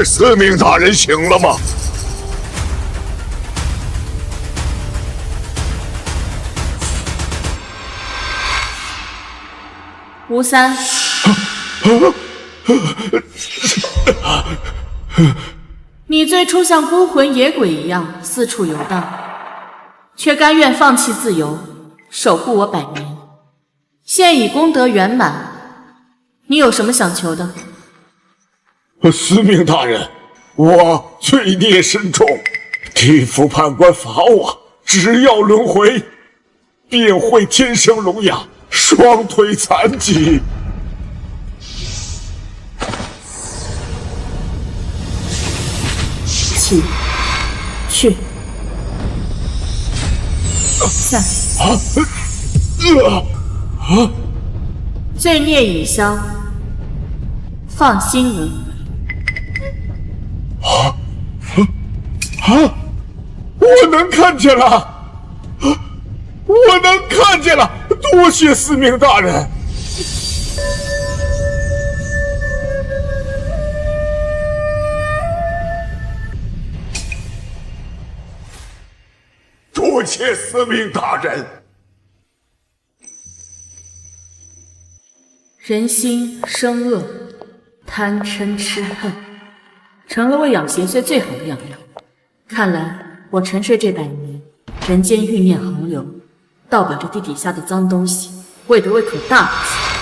司命大人醒了吗？吴三，你最初像孤魂野鬼一样四处游荡，却甘愿放弃自由，守护我100年。现已功德圆满，你有什么想求的？司命大人，我罪孽深重，地府判官罚我，只要轮回，便会天生聋哑，双腿残疾。起，去，散。罪孽已消，放心轮回。我能看见了，我能看见了，多谢司命大人。多谢司命大人。人心生恶，贪嗔痴恨，成了喂养邪祟最好的养料。看来我沉睡这100年，人间欲念横流，盗版着地底下的脏东西，为得胃口大了些。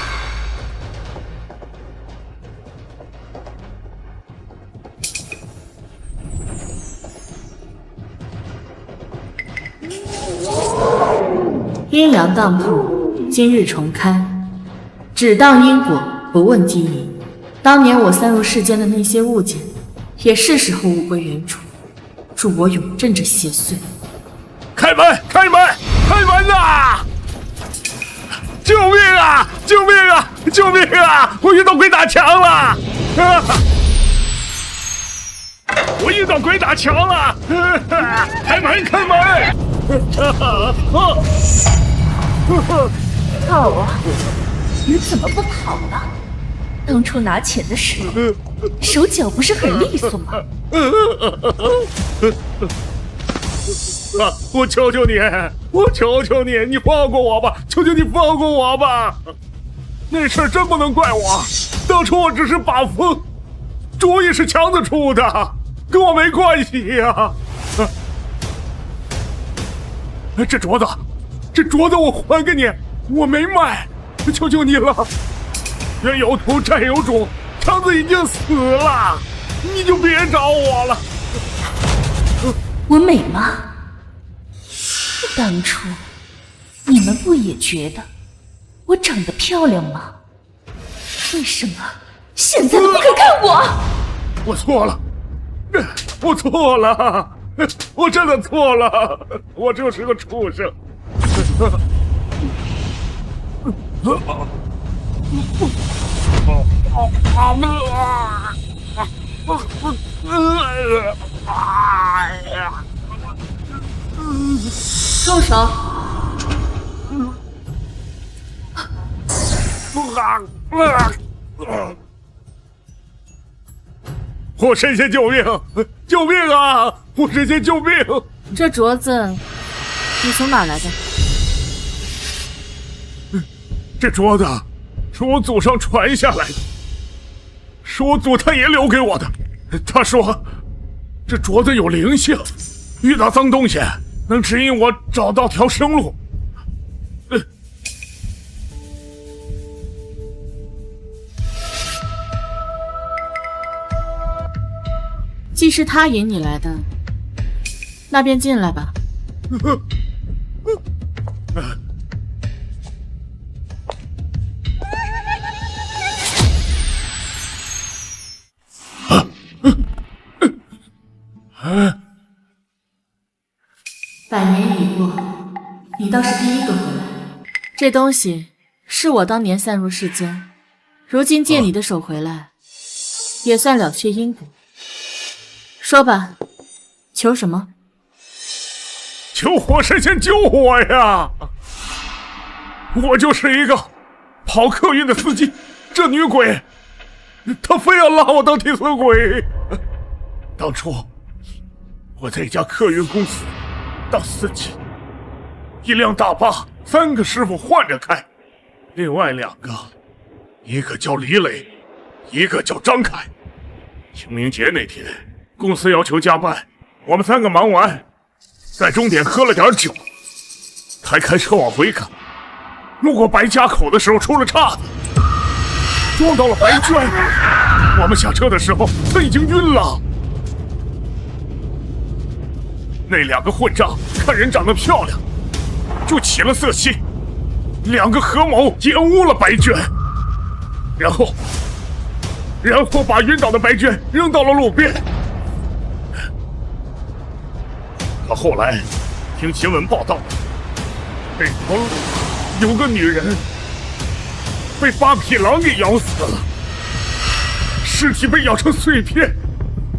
阴阳当铺今日重开，只当因果，不问经营。当年我散入世间的那些物件，也是时候物归原主。祝我永镇这邪祟！开门！开门！开门啊！救命啊！救命啊！救命啊！我遇到鬼打墙了！啊！我遇到鬼打墙了！开门！开门！好啊，你怎么不跑呢？当初拿钱的时候，手脚不是很利索吗？我求求你，我求求你，你放过我吧！求求你放过我吧！那事儿真不能怪我，当初我只是把风，主意是强子出的，跟我没关系呀。这镯子我还给你，我没卖，求求你了。冤有头债有主，强子已经死了，你就别找我了。我美吗？当初你们不也觉得我长得漂亮吗？为什么现在都不肯看我？我错了，我错了，我真的错了，我就是个畜生。住手！火神仙救命！救命啊！火神仙救命！这镯子你从哪来的？这镯子是我祖上传下来的，是我祖太爷留给我的。他说这镯子有灵性，遇到脏东西能指引我找到条生路。既是他引你来的，那便进来吧。100年已过，你倒是第一个回来。这东西是我当年散入世间，如今借你的手回来，也算了却因果。说吧，求什么？求火神仙救我呀！我就是一个跑客运的司机，这女鬼她非要拉我当替死鬼。当初我在一家客运公司当司机，一辆大巴3个师傅换着开，另外2个，一个叫李磊，一个叫张凯。清明节那天，公司要求加班，我们3个忙完，在终点喝了点酒，才开车往回赶。路过白家口的时候出了岔子，撞到了白娟。我们下车的时候，她已经晕了。那2个混账看人长得漂亮，就起了色心，2个合谋奸污了白娟，然后把晕倒的白娟扔到了路边。可后来听新闻报道，这头有个女人被8匹狼给咬死了，尸体被咬成碎片，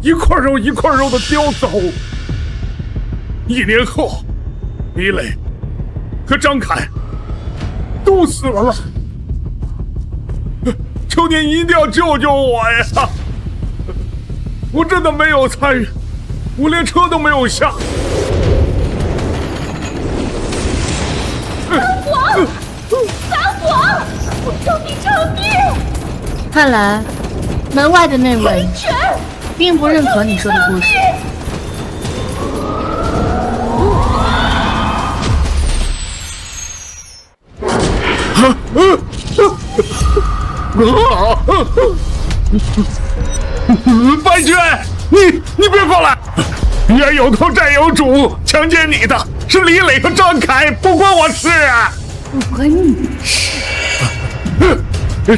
一块肉一块肉的叼走。1年后，李磊和张凯都死了。求您一定要救救我呀！我真的没有参与，我连车都没有下。撒谎！我求你偿命！看来门外的那位并不认可你说的故事。白娟，你别过来！冤有头债有主，强奸你的是李磊和张凯，不关我事。不关你的事。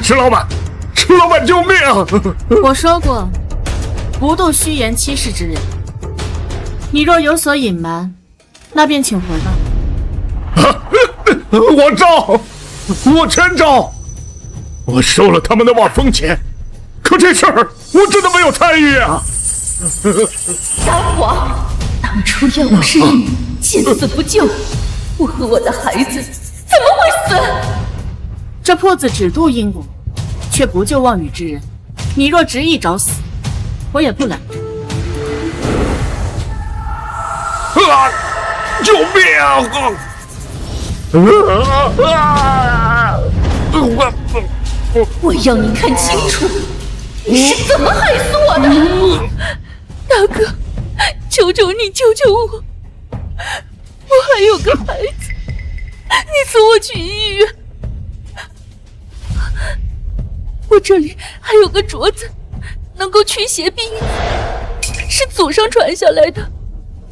池老板救命！我说过，不度虚言欺世之人。你若有所隐瞒，那便请回吧。我招，我全招。我收了他们的望风钱，可这事儿我真的没有参与啊！撒谎！当初要我是你，见死不救，我和我的孩子怎么会死？这铺子只渡因果，却不救望雨之人。你若执意找死，我也不拦着。救命！我要你看清楚，你是怎么害死我的！大哥，求求你救救我！我还有个孩子，你送我去医院。我这里还有个镯子，能够驱邪避孕，是祖上传下来的，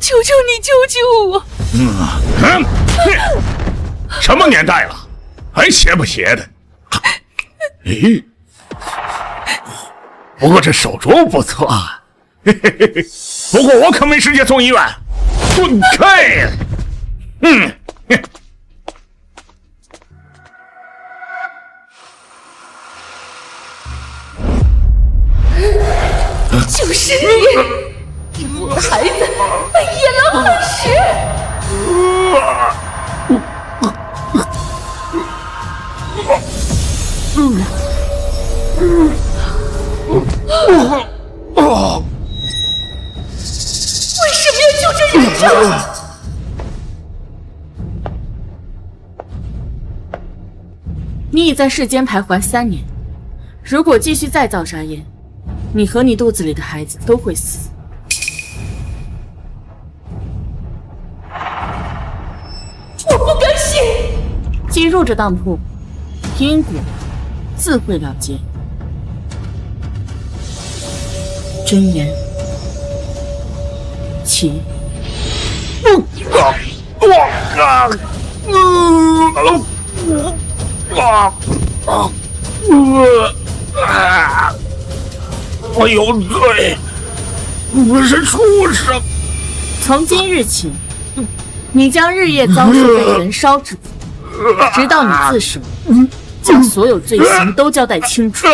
求求你救救我！什么年代了，还邪不邪的？咦，不过这手镯不错，嘿嘿嘿。不过我可没时间送医院，滚开！就是你，给我的孩子被野狼啃食！为什么要就这忍着？你已在世间徘徊3年，如果继续再造杀业，你和你肚子里的孩子都会死。我不甘心！进入这当铺，因果自会了结。真言，起。我有罪，我是畜生。从今日起，你将日夜遭受被焚烧之苦，直到你自首，将所有罪行都交代清楚。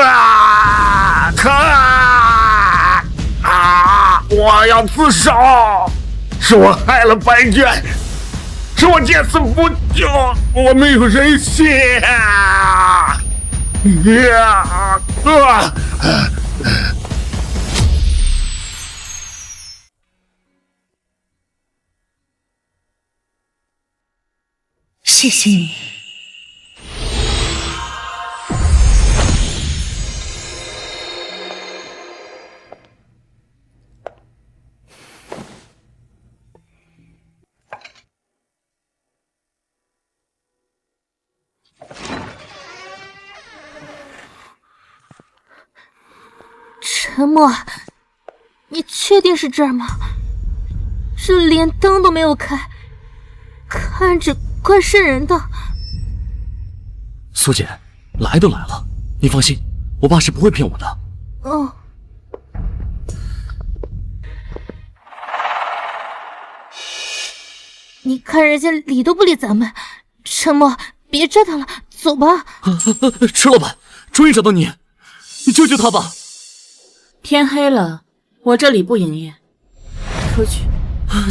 我要自首，是我害了白娟，是我见死不救，我没有人性。谢谢你。沉默，你确定是这儿吗？这连灯都没有开，看着怪瘆人的。苏姐，来都来了，你放心，我爸是不会骗我的。哦。你看人家理都不理咱们，沉默，别折腾了，走吧。池老板，终于找到你，你救救他吧。天黑了，我这里不营业，出去。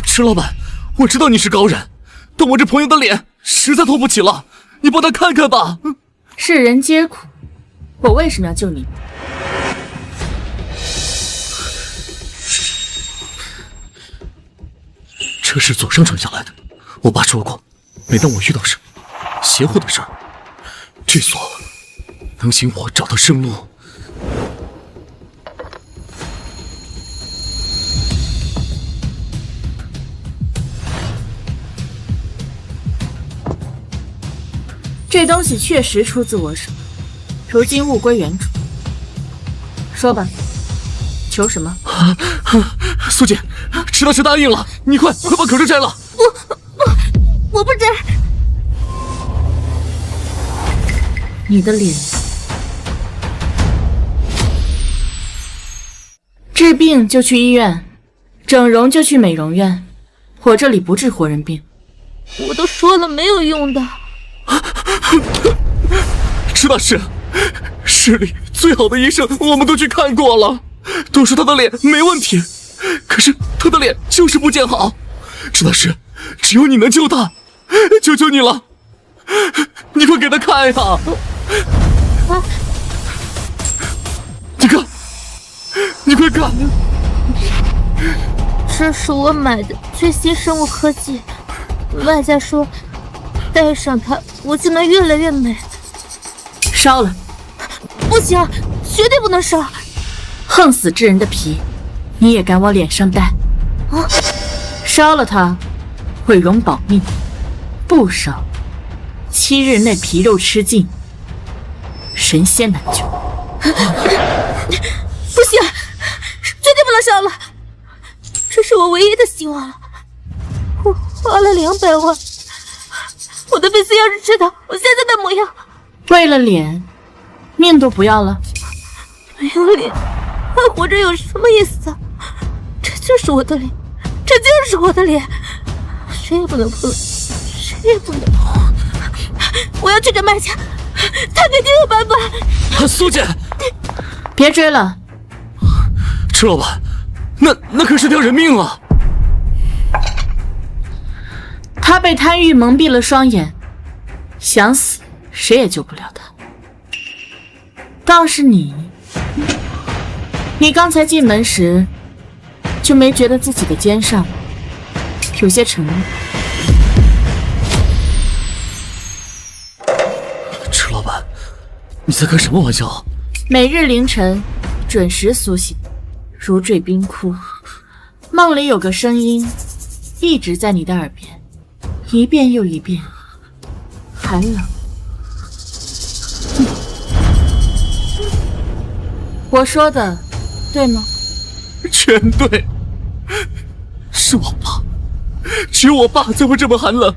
池老板，我知道你是高人，但我这朋友的脸实在拖不起了，你帮他看看吧。世人皆苦，我为什么要救你？这是祖上传下来的，我爸说过，每当我遇到什么邪乎的事儿，这锁能引我找到生路。这东西确实出自我手，如今物归原主。说吧，求什么？苏姐，池大师答应了，你快把口罩摘了。我不摘。你的脸，治病就去医院，整容就去美容院，我这里不治活人病。我都说了没有用的。池大师，市里最好的医生我们都去看过了，都说他的脸没问题，可是他的脸就是不见好。池大师，只有你能救他，求求你了，你快给他看呀！你看，你快看！这是我买的最新生物科技，卖家说戴上它我就能越来越美。烧了！不行，绝对不能烧！横死之人的皮，你也敢往脸上戴？啊！烧了它，毁容保命；不烧，7日内皮肉吃尽，神仙难救。不行，绝对不能烧了！这是我唯一的希望了。我花了200万，我的粉丝要是知道我现在的模样，为了脸，命都不要了？没有脸，还活着有什么意思啊？这就是我的脸，这就是我的脸，谁也不能碰，谁也不能。我要去找卖家，他肯定有办法。苏姐，别追了。池老板，那可是条人命啊！他被贪欲蒙蔽了双眼，想死谁也救不了他。倒是你刚才进门时就没觉得自己的肩上有些沉重？池老板，你在开什么玩笑？每日凌晨准时苏醒，如坠冰窟，梦里有个声音一直在你的耳边，一遍又一遍，寒冷。我说的对吗？全对，是我爸，只有我爸才会这么寒冷。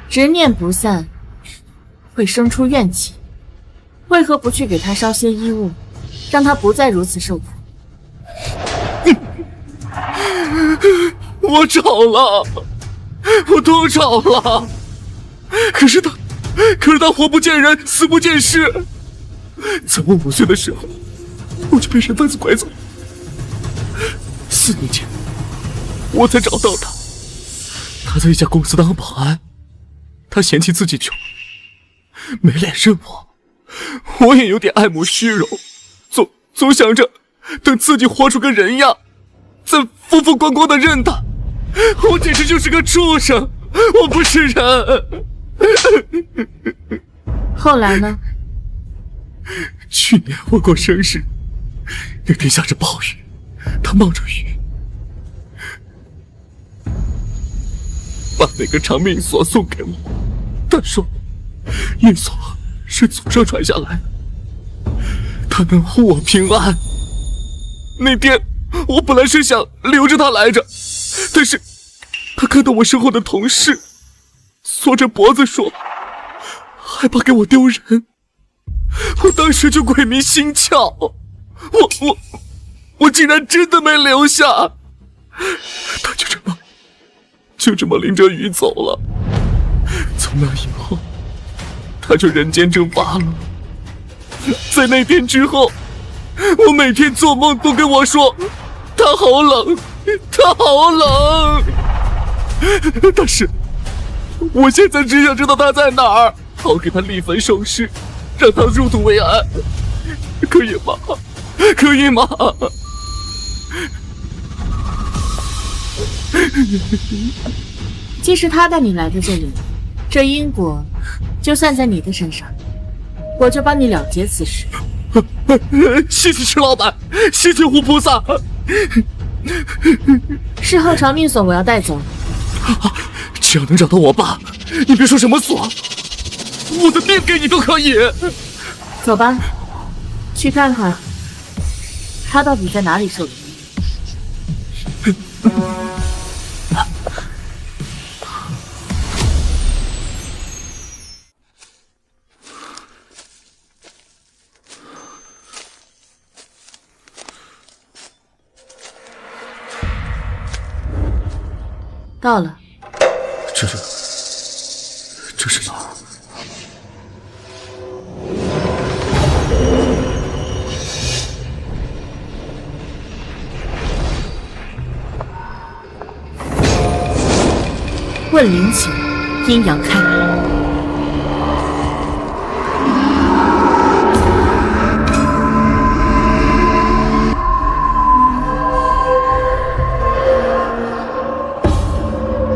执念不散，会生出怨气，为何不去给他烧些衣物，让他不再如此受苦？我找了，我都找了，可是他活不见人，死不见尸。在我5岁的时候，我就被人贩子拐走。4年前，我才找到他。他在一家公司当保安，他嫌弃自己穷，没脸认我。我也有点爱慕虚荣，总想着等自己活出个人样，再风风光光的认他。我简直就是个畜生，我不是人。后来呢？去年我过生日，那天下着暴雨，他冒着雨把那个长命锁送给我。他说，那锁是祖上传下来的，它能护我平安。那天我本来是想留着它来着，但是他看到我身后的同事缩着脖子说，害怕给我丢人。我当时就鬼迷心窍，我竟然真的没留下。他就这么淋着雨走了。从那以后，他就人间蒸发了。在那天之后，我每天做梦都跟我说，他好冷，他好冷。但是我现在只想知道他在哪儿，好给他立坟收尸，让他入土为安，可以吗？可以吗？既是他带你来的这里，这因果就算在你的身上，我就帮你了结此事。谢谢石老板，谢谢胡菩萨。事后长命锁我要带走，只要能找到我爸，你别说什么锁，我的命给你都可以。走吧，去看看他到底在哪里受的。到了，这是哪儿？问灵起，阴阳开。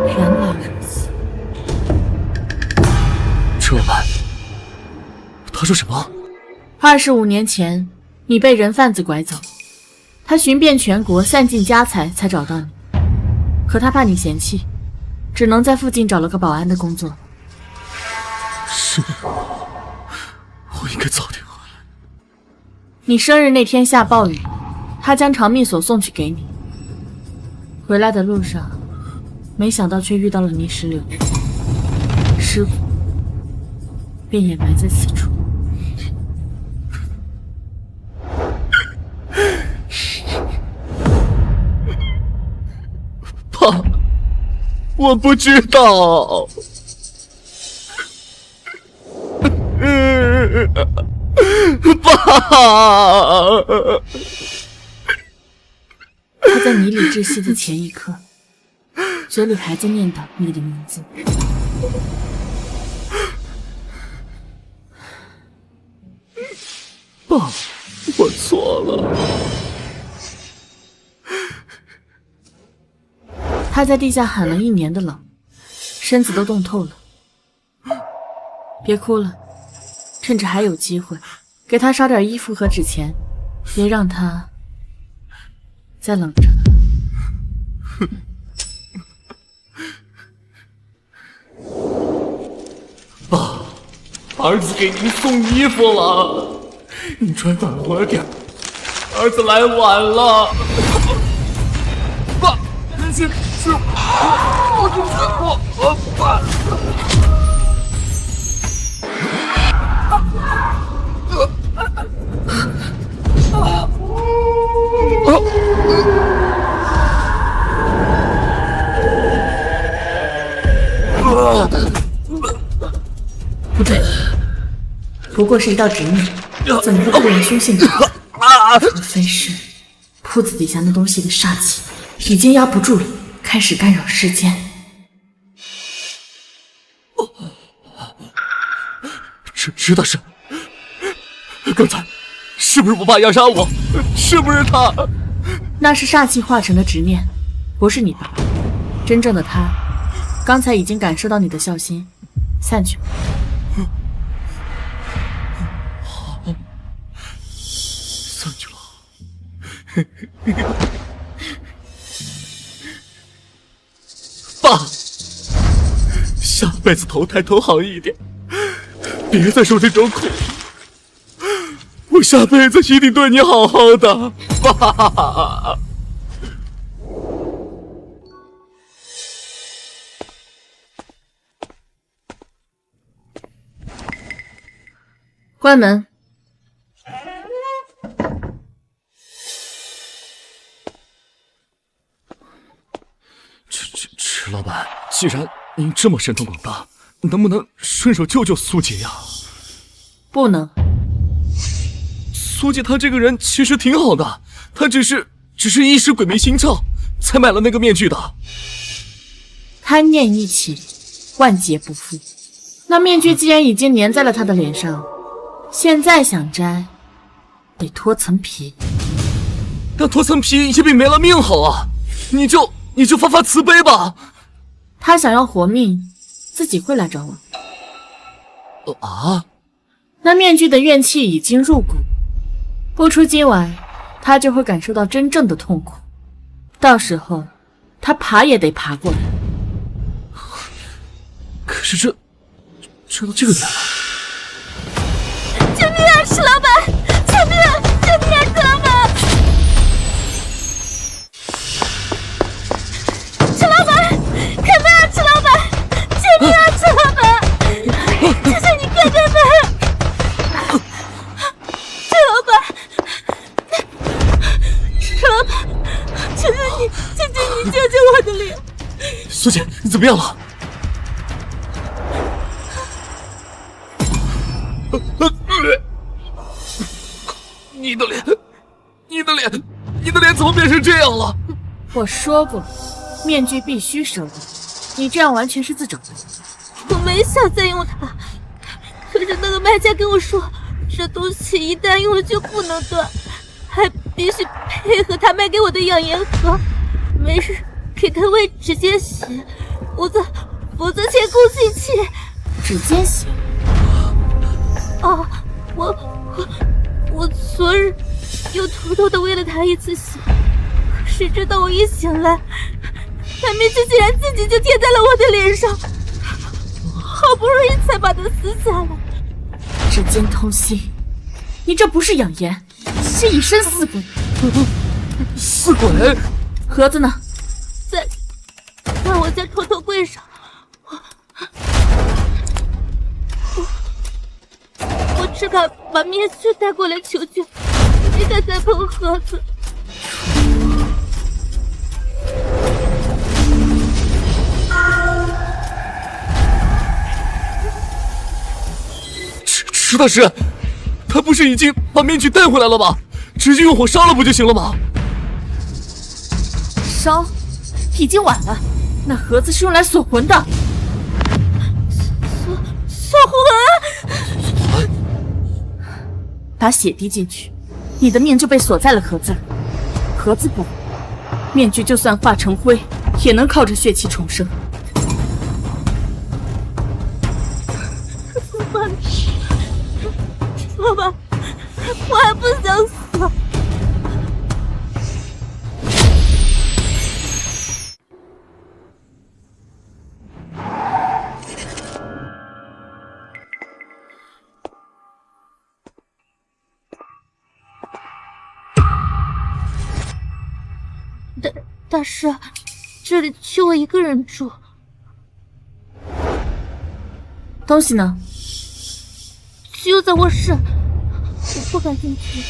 原来如此。石老板，他说什么25年前，你被人贩子拐走，他寻遍全国，散尽家财才找到你。可他怕你嫌弃，只能在附近找了个保安的工作。是，我应该早点回来。你生日那天下暴雨，他将长命锁送去给你。回来的路上，没想到却遇到了泥石流，尸骨便掩埋在此处。爸，我不知道。爸，他在泥里窒息的前一刻，嘴里还在念叨你的名字。爸，我错了。他在地下喊了1年的冷，身子都冻透了。别哭了，趁着还有机会，给他烧点衣服和纸钱，别让他再冷着。爸，儿子给您送衣服了，您穿暖和点，儿子来晚了。爸，是我爸。不对，不过是一道执念，怎么会忽然凶性呢？除非是铺子底下那东西的煞气已经压不住了，开始干扰世间。是的是，刚才是不是我爸要杀我？是不是他？那是煞气化成的执念，不是你爸。真正的他，刚才已经感受到你的孝心，散去。散去了。爸，下辈子投胎投好一点，别再受这种苦。我下辈子一定对你好好的，爸。关门。池老板，既然您这么神通广大，能不能顺手救救苏姐呀？不能。苏姐她这个人其实挺好的，她只是一时鬼迷心窍，才买了那个面具的。贪念一起，万劫不复。那面具既然已经粘在了他的脸上，现在想摘，得脱层皮。但脱层皮也比没了命好啊！你就发慈悲吧。他想要活命，自己会来找我。啊？那面具的怨气已经入骨，不出今晚，他就会感受到真正的痛苦。到时候，他爬也得爬过来。可是这到这个点了。救命啊，石老板！救命啊！救命啊，石老板！石老板，开门啊，石老板！救命啊，石老板！求求你开开门！石老板，石老板，求求你救救我的脸！苏姐，你怎么样了？你的脸怎么变成这样了？我说过，面具必须收了，你这样完全是自找的。我没想再用它，可是那个卖家跟我说，这东西一旦用了就不能断，还必须配合他卖给我的养颜盒，每日给他喂指尖血，否则前功尽弃。指尖血？哦，我昨日又偷偷的喂了他一次血，可谁知道我一醒来，那面具竟然自己就贴在了我的脸上，好不容易才把它撕下来。指尖通心，你这不是养颜，是以身饲鬼。死鬼？盒子呢？在我家床头柜上。我只敢把面具带过来求救，没敢再碰盒子。池大师，他不是已经把面具带回来了吗？直接用火烧了不就行了吗？烧？已经晚了，那盒子是用来锁魂的。锁魂？把血滴进去，你的命就被锁在了盒子里。盒子不活，面具就算化成灰，也能靠着血气重生。老板，我还不想死。大师，这里就我一个人住。东西呢？就在卧室，我不敢进去，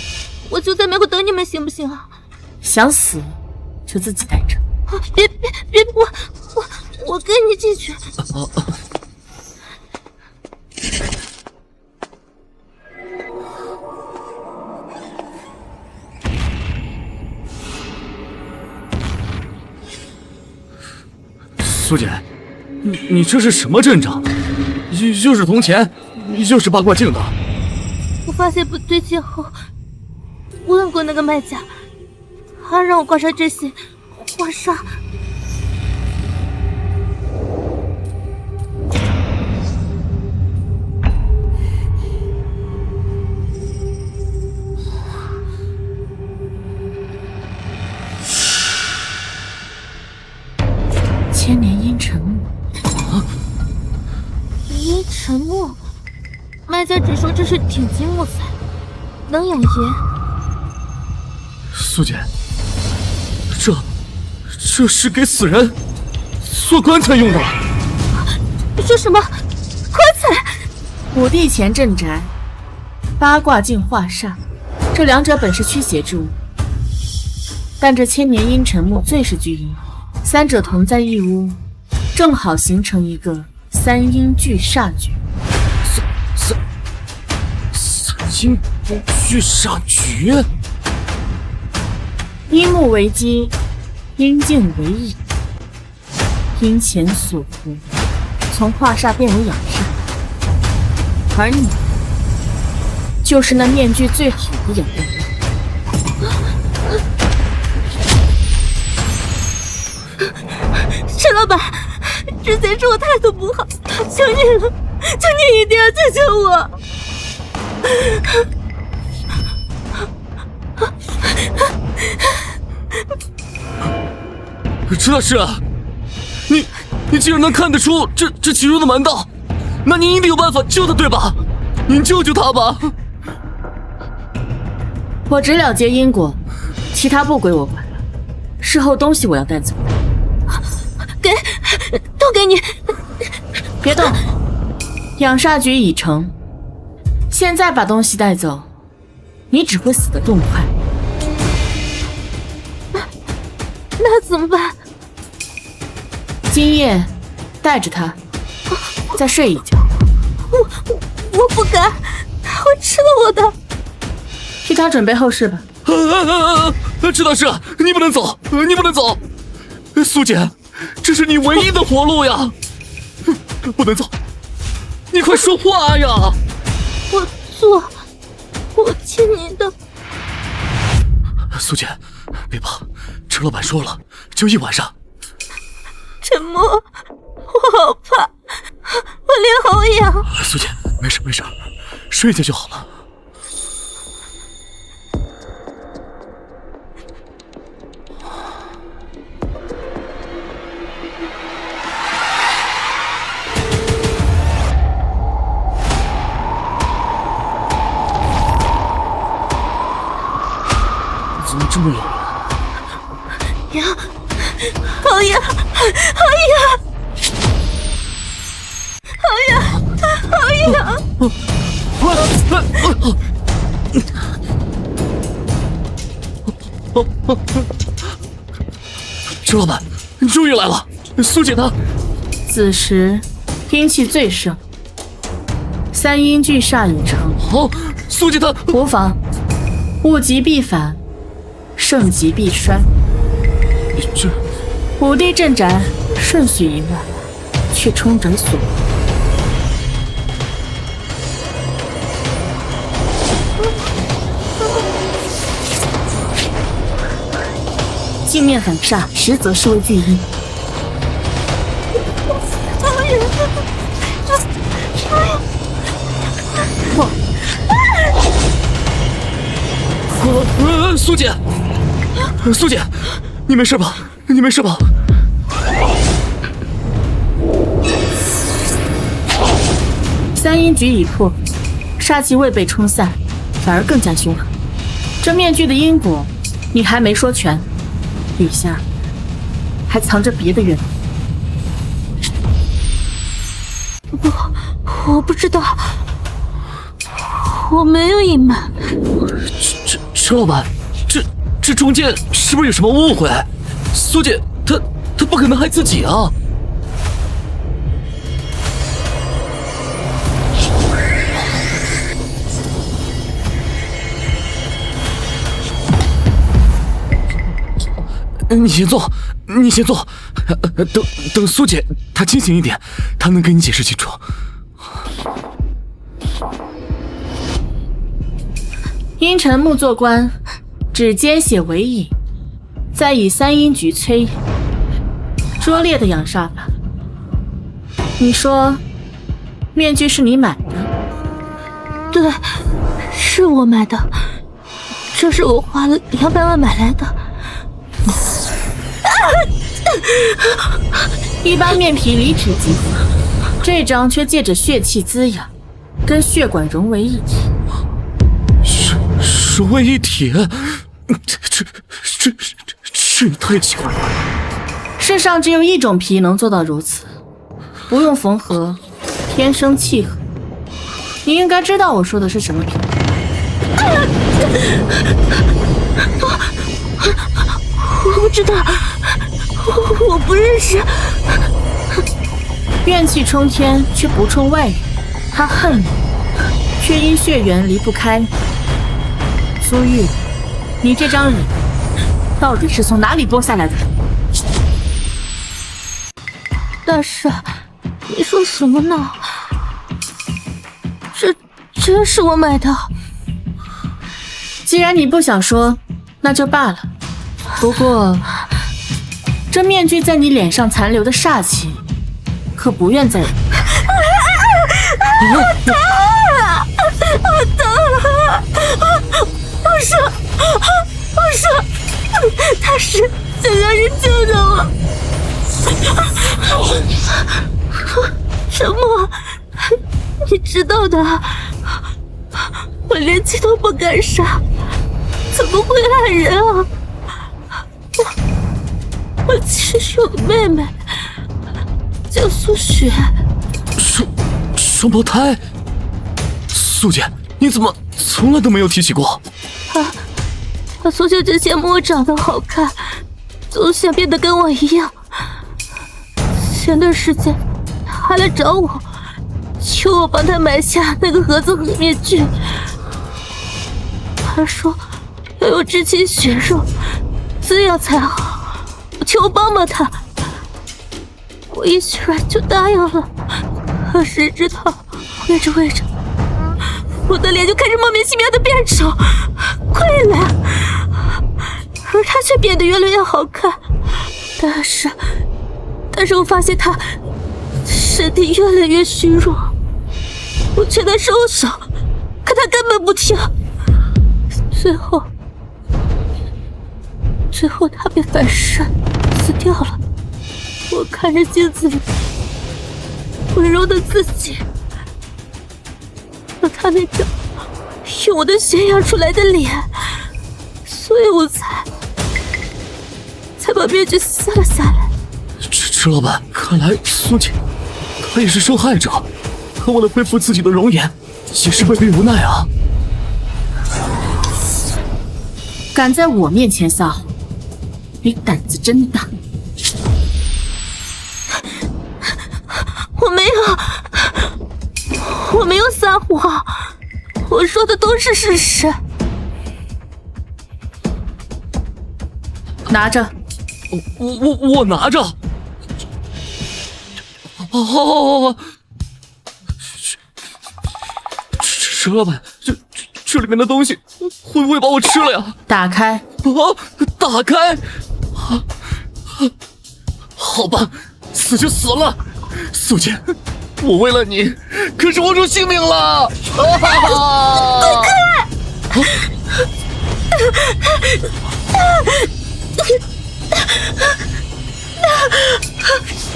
我就在门口等你们，行不行啊？想死就自己带着。别，我跟你进去。苏姐，你这是什么阵仗？又是铜钱，又是八卦镜的。我发现不对劲后，问过那个卖家，他让我挂上这些，挂上。千年阴沉木。阴沉木，卖家只说这是顶级木材，能养颜。苏姐，这是给死人做棺材用的。你说什么？棺材？五帝前镇宅，八卦镜化煞，这两者本是驱邪之物，但这千年阴沉木最是聚阴，三者同在一屋，正好形成一个三阴聚煞局。三阴聚煞局。阴木为基，阴茎为翼，阴前所呼，从化煞变为养煞。而你，就是那面具最好的养人。陈老板，之前是我态度不好，求你了，求你一定要救救我！陈大师，你既然能看得出这其中的门道，那您一定有办法救他，对吧？您救救他吧！我只了结因果，其他不归我管。事后东西我要带走。都给你。别动，养煞局已成，现在把东西带走，你只会死得更快。那怎么办？今夜带着他再睡一觉。我不敢，他会吃了我的。替他准备后事吧。陈大师，你不能走，你不能走！苏姐，这是你唯一的活路呀！不能走，你快说话呀！我做，我欠你的。苏姐，别怕，陈老板说了，就一晚上。沉默，我好怕，我脸好痒。苏姐，没事，睡一觉就好了。怎么这么冷？痒，好痒，好痒，好痒，好痒！陈老板，你终于来了！苏姐她……此时阴气最盛，三阴聚煞已成。哦，苏姐她……无妨，物极必反，盛极必衰。这五帝镇宅顺序一乱，却冲宅所亡。镜面反煞，实则是为聚阴。苏姐，苏姐，你没事吧？你没事吧？三阴局已破，煞气未被冲散，反而更加凶狠。这面具的因果，你还没说全，底下还藏着别的原因。我不知道，我没有隐瞒。陈老板，这中间是不是有什么误会？苏姐她不可能害自己啊！你先坐，你先坐，等苏姐她清醒一点，她能跟你解释清楚。阴沉木做官，指尖血为引，再以三阴局催，拙劣的养煞法。你说，面具是你买的？对，是我买的，这是我花了200万买来的。一般面皮离体即腐，这张却借着血气滋养，跟血管融为一体。融为一体？这也太奇怪了。世上只有一种皮能做到如此，不用缝合，天生契合。你应该知道我说的是什么皮。我不知道，我不认识。怨气冲天却不冲外人，他恨你，却因血缘离不开你。苏玉，你这张脸到底是从哪里剥下来的？大师，你说什么呢？这是我买的。既然你不想说，那就罢了。不过，这面具在你脸上残留的煞气，可不愿再有。我说，他是想要人救救我。什么？你知道的，我连气都不敢杀，怎么会害人啊？我其实有个妹妹，叫苏雪。双胞胎？苏姐，你怎么从来都没有提起过？她从小就羡慕我长得好看，总想变得跟我一样。前段时间，她还来找我，求我帮她买下那个盒子和面具。她说要用至亲血肉滋养才好，求我帮帮她。我一心软就答应了，可谁知道喂着喂着，我的脸就开始莫名其妙的变丑、溃烂，而她却变得越来越好看。但是我发现她身体越来越虚弱，我劝她收手，可她根本不听。最后她被反噬死掉了。我看着镜子里温柔的自己，和她那张用我的血养出来的脸，所以我才把面具撕了下来。池老板，看来苏姐她也是受害者，她为了恢复自己的容颜，也是被逼无奈啊。敢在我面前撒谎，你胆子真大。我没有撒谎，我说的都是事实。拿着。我拿着。哦，石老板，这里面的东西会不会把我吃了呀？打开。打开。好吧，死就死了。苏姐，我为了你可是豁出性命了！滚开！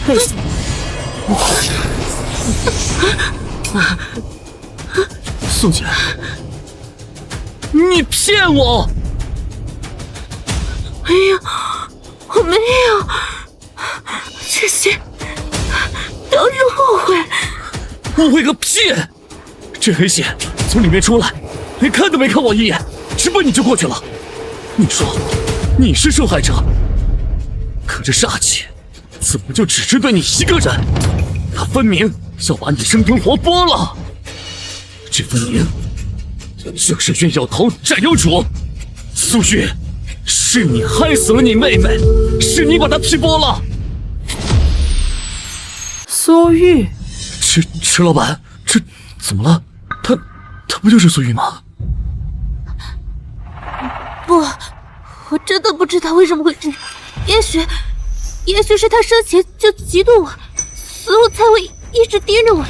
为什么？苏姐，你骗我！没有，我没有，这些都是误会。误会个屁！这黑血从里面出来，连看都没看我一眼，直奔你就过去了。你说你是受害者，可这煞气怎么就只针对你一个人？他分明要把你生吞活剥了。这分明就是冤有头债有主。苏玉，是你害死了你妹妹，是你把她劈剥了。苏玉，池老板，这怎么了？他不就是苏玉吗？不，我真的不知道为什么会这样。也许是他生前就嫉妒我，所以我才会一直盯着我。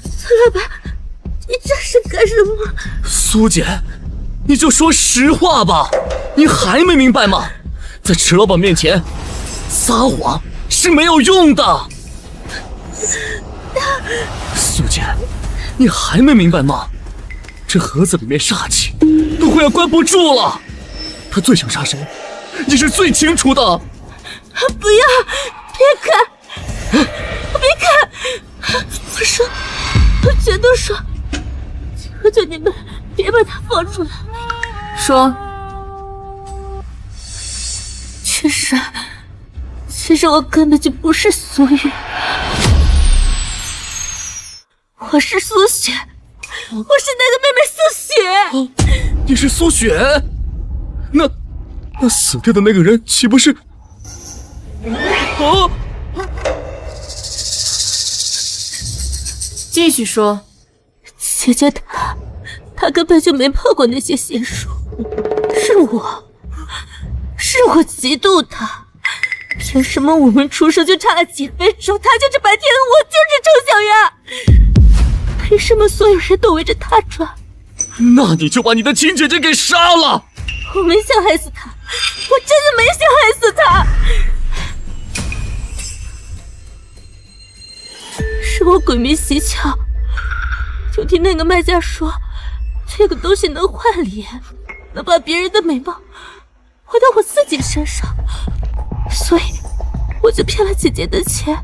苏老板，你这是干什么？苏姐，你就说实话吧，你还没明白吗？在池老板面前撒谎是没有用的。素简，你还没明白吗？这盒子里面煞气都快要关不住了，他最想杀谁，你是最清楚的。不要，别看，别看！我全都说，求求你们别把他放出来。说，其实我根本就不是苏玉，我是苏雪，我是那个妹妹苏雪。你是苏雪？那死掉的那个人岂不是？继续说。姐姐她根本就没碰过那些仙术，是我嫉妒她。凭什么我们出生就差了几分钟，她就是白天鹅，我就是周小月？凭什么所有人都围着她转？那你就把你的亲姐姐给杀了！我没想害死她，我真的没想害死她。是我鬼迷心窍，就听那个卖家说，这个东西能换脸，能把别人的美貌回到我自己身上，所以我就骗了姐姐的钱，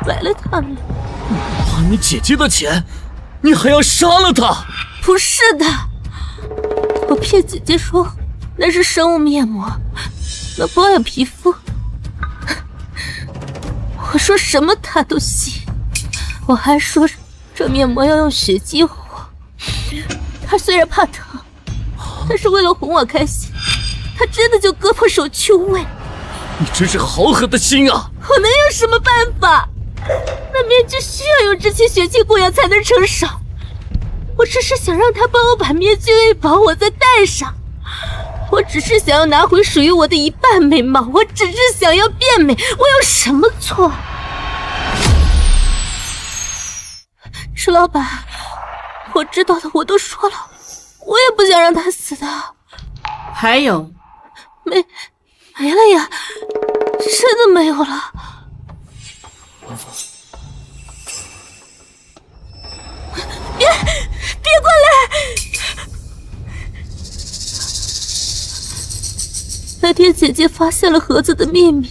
买了他们。花你姐姐的钱，你还要杀了她？不是的，我骗姐姐说那是生物面膜，能保养皮肤。我说什么她都信。我还说这面膜要用血激活，她虽然怕疼，但是为了哄我开心，她真的就割破手去喂。你真是好狠的心啊！我能有什么办法？那面具需要用之前血气供养才能成熟，我只是想让她帮我把面具喂饱，我再戴上。我只是想要拿回属于我的一半美貌，我只是想要变美，我有什么错？石老板，我知道的我都说了，我也不想让他死的。还有，没了呀，真的没有了。别过来！那天姐姐发现了盒子的秘密，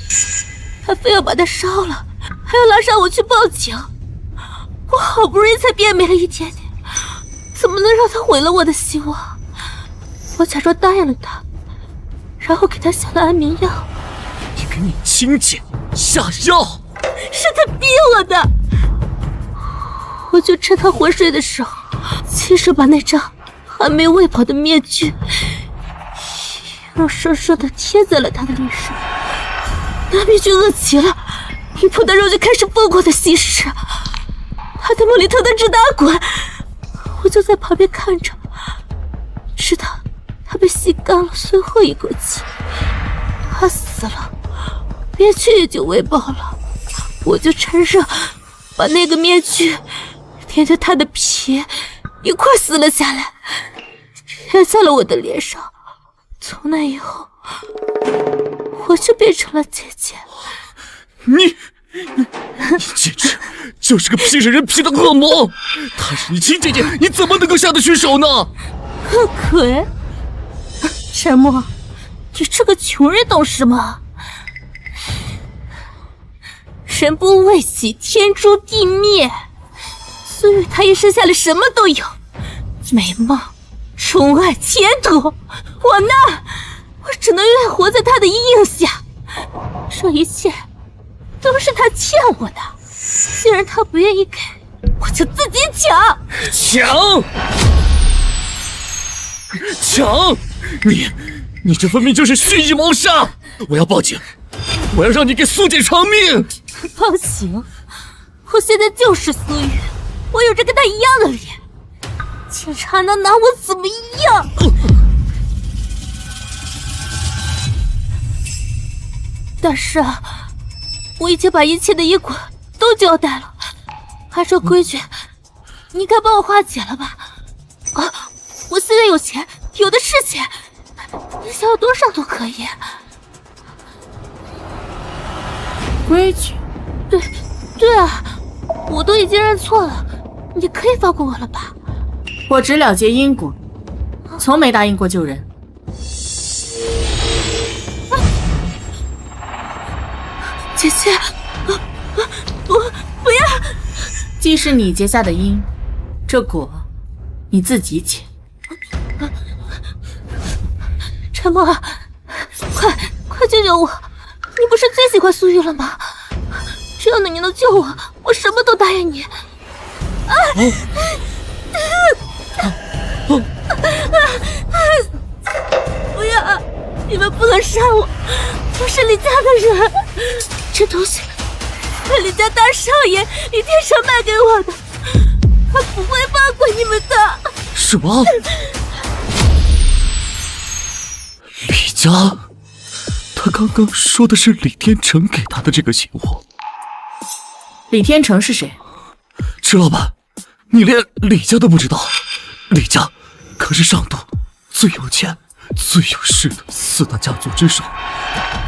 她非要把它烧了，还要拉上我去报警。我好不容易才变美了一点点，怎么能让她毁了我的希望？我假装答应了她，然后给她下了安眠药。你给你亲姐下药？是她逼我的。我就趁她昏睡的时候，亲手把那张还没喂饱的面具硬生生地贴在了她的脸上。那面具饿极了，一碰到肉就开始疯狂地吸食，她在梦里疼得直打滚。我就在旁边看着，直到她被吸干了最后一口气，她死了，面具也就喂饱了。我就趁热把那个面具连着她的皮一块撕了下来，贴在了我的脸上。从那以后，我就变成了姐姐。你简直就是个披着人皮的恶魔！她是你亲姐姐，你怎么能够下得去手呢？鬼，沈墨，你这个穷人懂事吗？人不为己，天诛地灭。苏玉她一生下来什么都有，美貌、宠爱、前途。我呢，我只能永远活在她的阴影下。这一切都是她欠我的，既然她不愿意给，我就自己抢！抢！你这分明就是蓄意谋杀！我要报警，我要让你给苏姐偿命！报警？我现在就是苏玉，我有着跟她一样的脸，警察能拿我怎么样？但是啊，我已经把一切的因果都交代了，按照规矩，你该帮我化解了吧？啊，我现在有钱，有的是钱，你想要多少都可以。规矩？对啊，我都已经认错了，你可以放过我了吧？我只了结因果，从没答应过救人。姐姐，我不要！既是你结下的因，这果你自己解。陈默，快救救我！你不是最喜欢苏玉了吗？只要你能救我，我什么都答应你。不要！你们不能杀我！我是李家的人，这东西是李家大少爷李天成卖给我的，他不会放过你们的。什么？李家？他刚刚说的是李天成给他的这个邪物。李天成是谁？池老板，你连李家都不知道？李家可是上都最有钱、最有势的4大家族之首，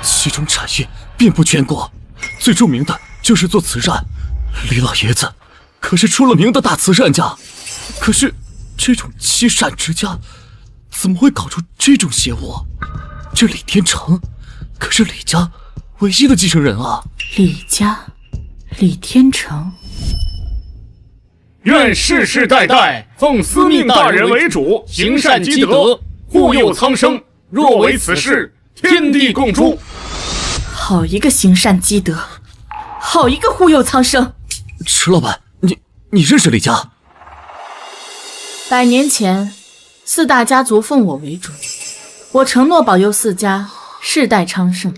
其中产业遍布全国，最著名的就是做慈善。李老爷子可是出了名的大慈善家，可是这种积善之家怎么会搞出这种邪物？这李天成可是李家唯一的继承人啊！李家，李天成。愿世世代代奉司命大人为主，行善积德，护佑苍生。若为此事，天地共诛。好一个行善积德，好一个护佑苍生。池老板，你认识李家100年前，4大家族奉我为主，我承诺保佑4家世代昌盛。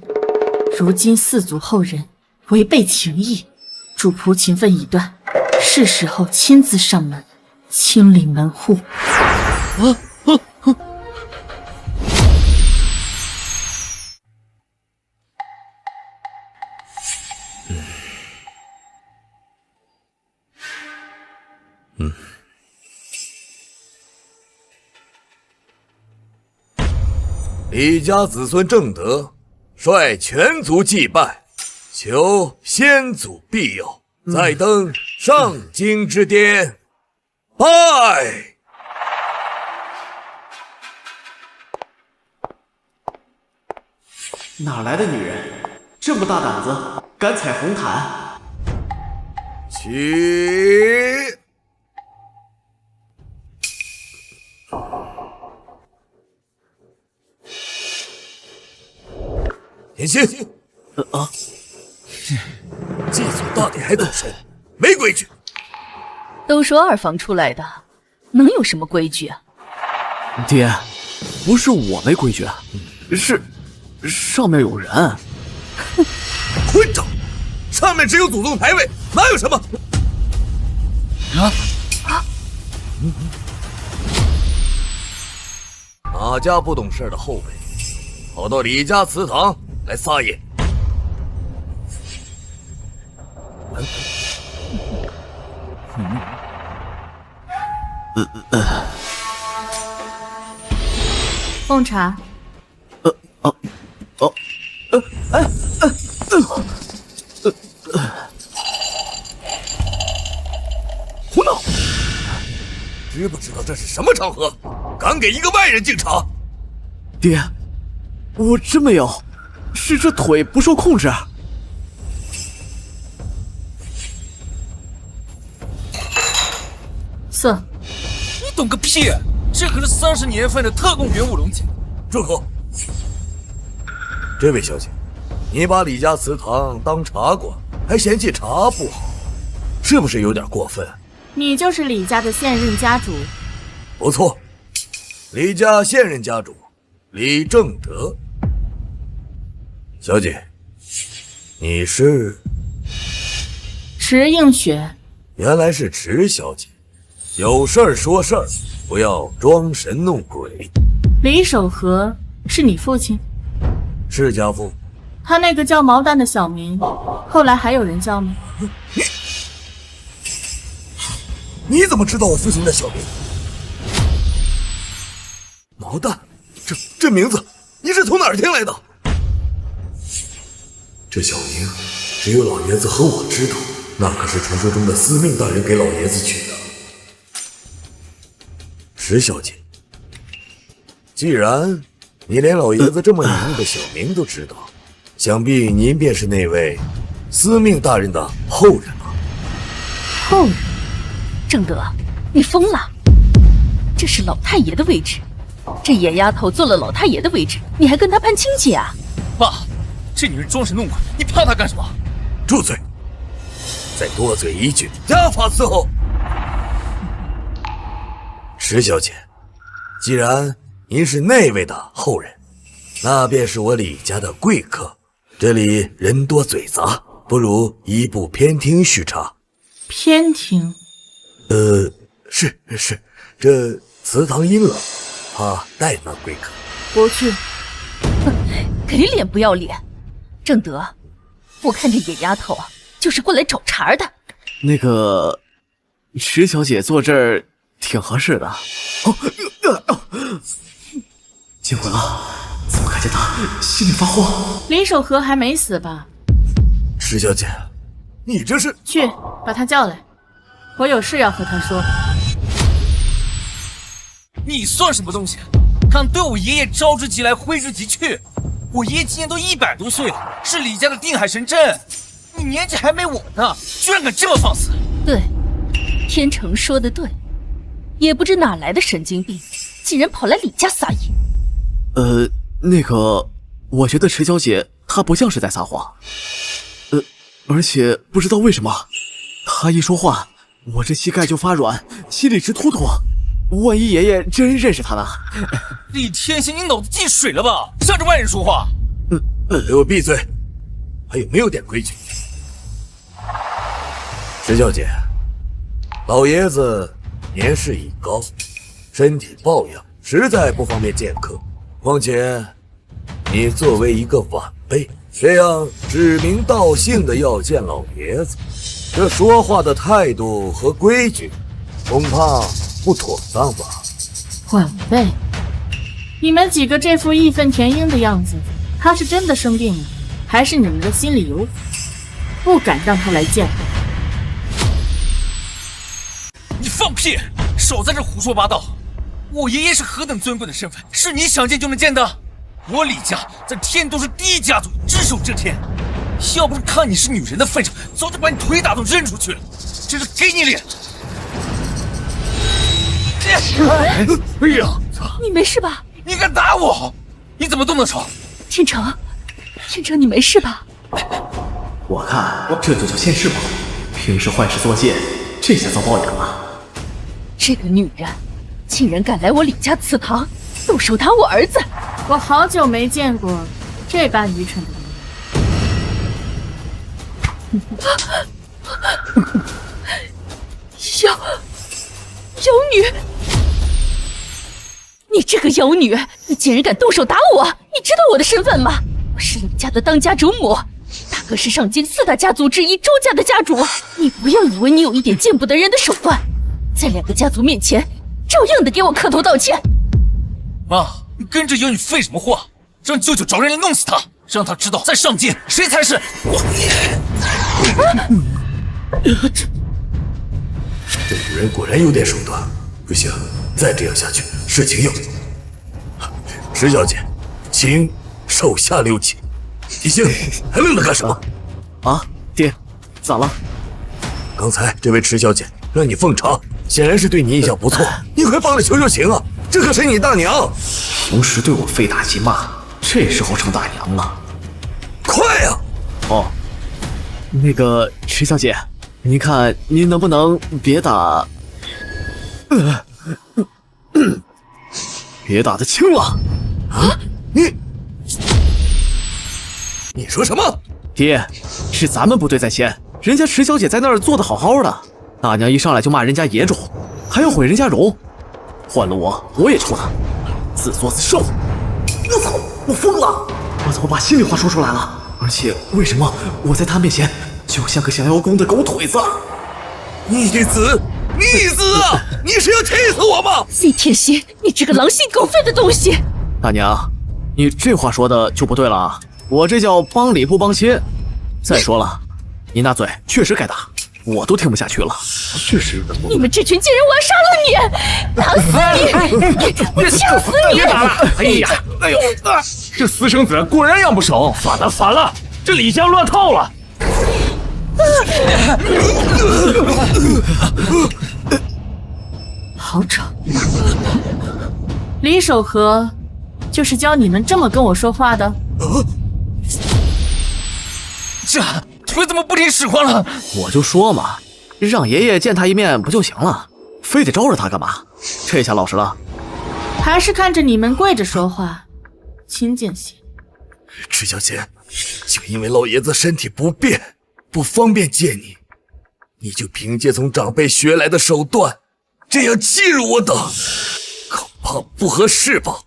如今4族后人违背情义，主仆情分已断，是时候亲自上门清理门户。李家子孙正德，率全族祭拜，求先祖庇佑，再登上京之巅。拜！哪来的女人，这么大胆子，敢踩红毯？起！田心，祭祖到底还动手，没规矩。都说二房出来的，能有什么规矩啊？爹，不是我没规矩，是上面有人。混账！上面只有祖宗牌位，哪有什么？哪家不懂事的后辈，跑到李家祠堂来撒野？奉茶。胡闹！知不知道这是什么场合？敢给一个外人敬茶？爹，我真没有，是这腿不受控制。色，你懂个屁！这可是30年份的特供元武龙井。住口！这位小姐，你把李家祠堂当茶馆，还嫌弃茶不好，是不是有点过分？你就是李家的现任家主。不错，李家现任家主李正德。小姐，你是？池映雪。原来是池小姐，有事儿说事儿，不要装神弄鬼。李守和是你父亲？是家父。他那个叫毛蛋的小名，后来还有人叫吗？你怎么知道我父亲的小名？毛蛋，这名字你是从哪儿听来的？这小名只有老爷子和我知道，那可是传说中的司命大人给老爷子取的。石小姐，既然你连老爷子这么隐秘的小名都知道，想必您便是那位司命大人的后人吧？后人？正德，你疯了！这是老太爷的位置，这野丫头坐了老太爷的位置，你还跟她攀亲戚啊？爸，这女人装神弄鬼，你怕她干什么？住嘴！再多嘴一句，家法伺候。石小姐，既然您是那位的后人，那便是我李家的贵客。这里人多嘴杂，不如移步偏厅叙茶。偏厅？是，这祠堂阴冷，怕怠慢贵客。不去。哼，给脸不要脸！正德，我看这野丫头啊，就是过来找茬的。那个，石小姐坐这儿挺合适的。惊魂了，怎么看见她心里发慌？林守和还没死吧？石小姐，你这是……去把他叫来，我有事要和他说。你算什么东西？敢对我爷爷招之即来挥之即去！我爷爷今年都100多岁了，是李家的定海神针。你年纪还没我呢，居然敢这么放肆！对，天成说的对，也不知哪来的神经病，竟然跑来李家撒野。那个，我觉得池小姐她不像是在撒谎。而且不知道为什么，她一说话，我这膝盖就发软，心里直突突。万一爷爷真认识她呢？李天行，你脑子进水了吧？向着外人说话！给我闭嘴！还有没有点规矩？石小姐，老爷子年事已高，身体抱恙，实在不方便见客。况且你作为一个晚辈，这样指名道姓的要见老爷子，这说话的态度和规矩恐怕不妥当吧？晚辈，你们几个这副义愤填膺的样子，他是真的生病了，还是你们的心里有苦，不敢让他来见我？你放屁！少在这胡说八道！我爷爷是何等尊贵的身份，是你想见就能见的？我李家在天都是第一家族，只手遮天。要不是看你是女人的份上，早就把你腿打断扔出去了。这是给你脸！哎呀，你没事吧？你敢打我？你怎么动得手？天成，你没事吧？我看这就叫现世报，平时坏事作贱，这下遭报应了。这个女人竟然敢来我李家祠堂，动手打我儿子！我好久没见过这般愚蠢的人。妖女！你这个妖女，你竟然敢动手打我！你知道我的身份吗？我是李家的当家主母，大哥是上京4大家族之一周家的家主。你不要以为你有一点见不得人的手段，在2个家族面前，照样的给我磕头道歉。妈，你跟着妖女废什么话？让舅舅找人来弄死她，让她知道在上京谁才是这女人果然有点手段，不行，再这样下去，事情要……石小姐，请手下留情。一星，还愣着干什么？啊，爹，咋了？刚才这位池小姐让你奉茶，显然是对你印象不错，你快帮着求求情啊！这可是你大娘，平时对我非打即骂，这时候成大娘了。快呀！哦，那个池小姐，您看您能不能别打，别打得轻了啊！你说什么？爹，是咱们不对在先，人家池小姐在那儿坐得好好的，大娘一上来就骂人家野种，还要毁人家容。换了我也抽她，自作自受。我操，我疯了！我怎么把心里话说出来了？而且为什么我在她面前就像个降妖宫的狗腿子？逆子啊！你是要气死我吗？李天心，你这个狼心狗肺的东西！大娘，你这话说的就不对了啊！我这叫帮理不帮亲。再说了，你那嘴确实该打，我都听不下去了。确实有点过分。你们这群贱人，我要杀了你！打死你！我掐死你！别打了！哎呀，哎呦，这私生子果然养不熟，反了反了，这李家乱套了。好吵！李守和就是教你们这么跟我说话的？这腿怎么不听使唤了？我就说嘛，让爷爷见他一面不就行了，非得招惹他干嘛？这下老实了。还是看着你们跪着说话，亲近些。池小姐，就因为老爷子身体不便，不方便见你，你就凭借从长辈学来的手段，这样欺辱我等，恐怕不合适吧？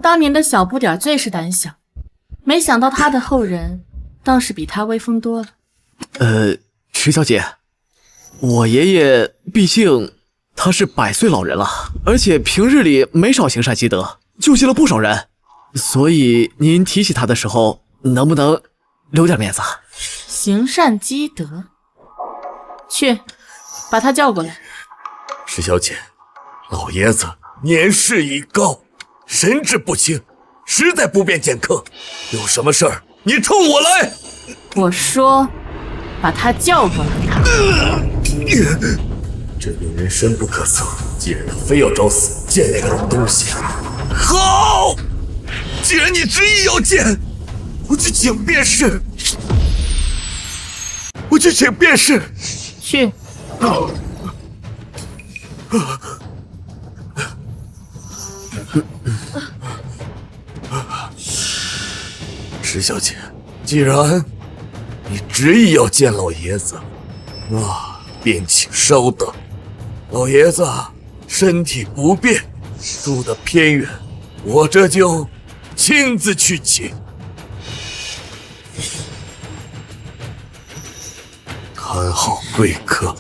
当年的小不点最是胆小，没想到他的后人倒是比他威风多了。池小姐，我爷爷毕竟他是100岁老人了，而且平日里没少行善积德，救济了不少人，所以您提起他的时候，能不能留点面子？行善积德，去，把他叫过来。石小姐，老爷子年事已高，神志不清，实在不便见客，有什么事儿你冲我来。我说，把他叫过来。这女人深不可测，既然她非要找死见那个老东西，好，既然你执意要见，我去请便是，我去请便是。去。石小姐，既然你执意要见老爷子，那便请稍等。老爷子身体不便，住得偏远，我这就亲自去请。看好贵客。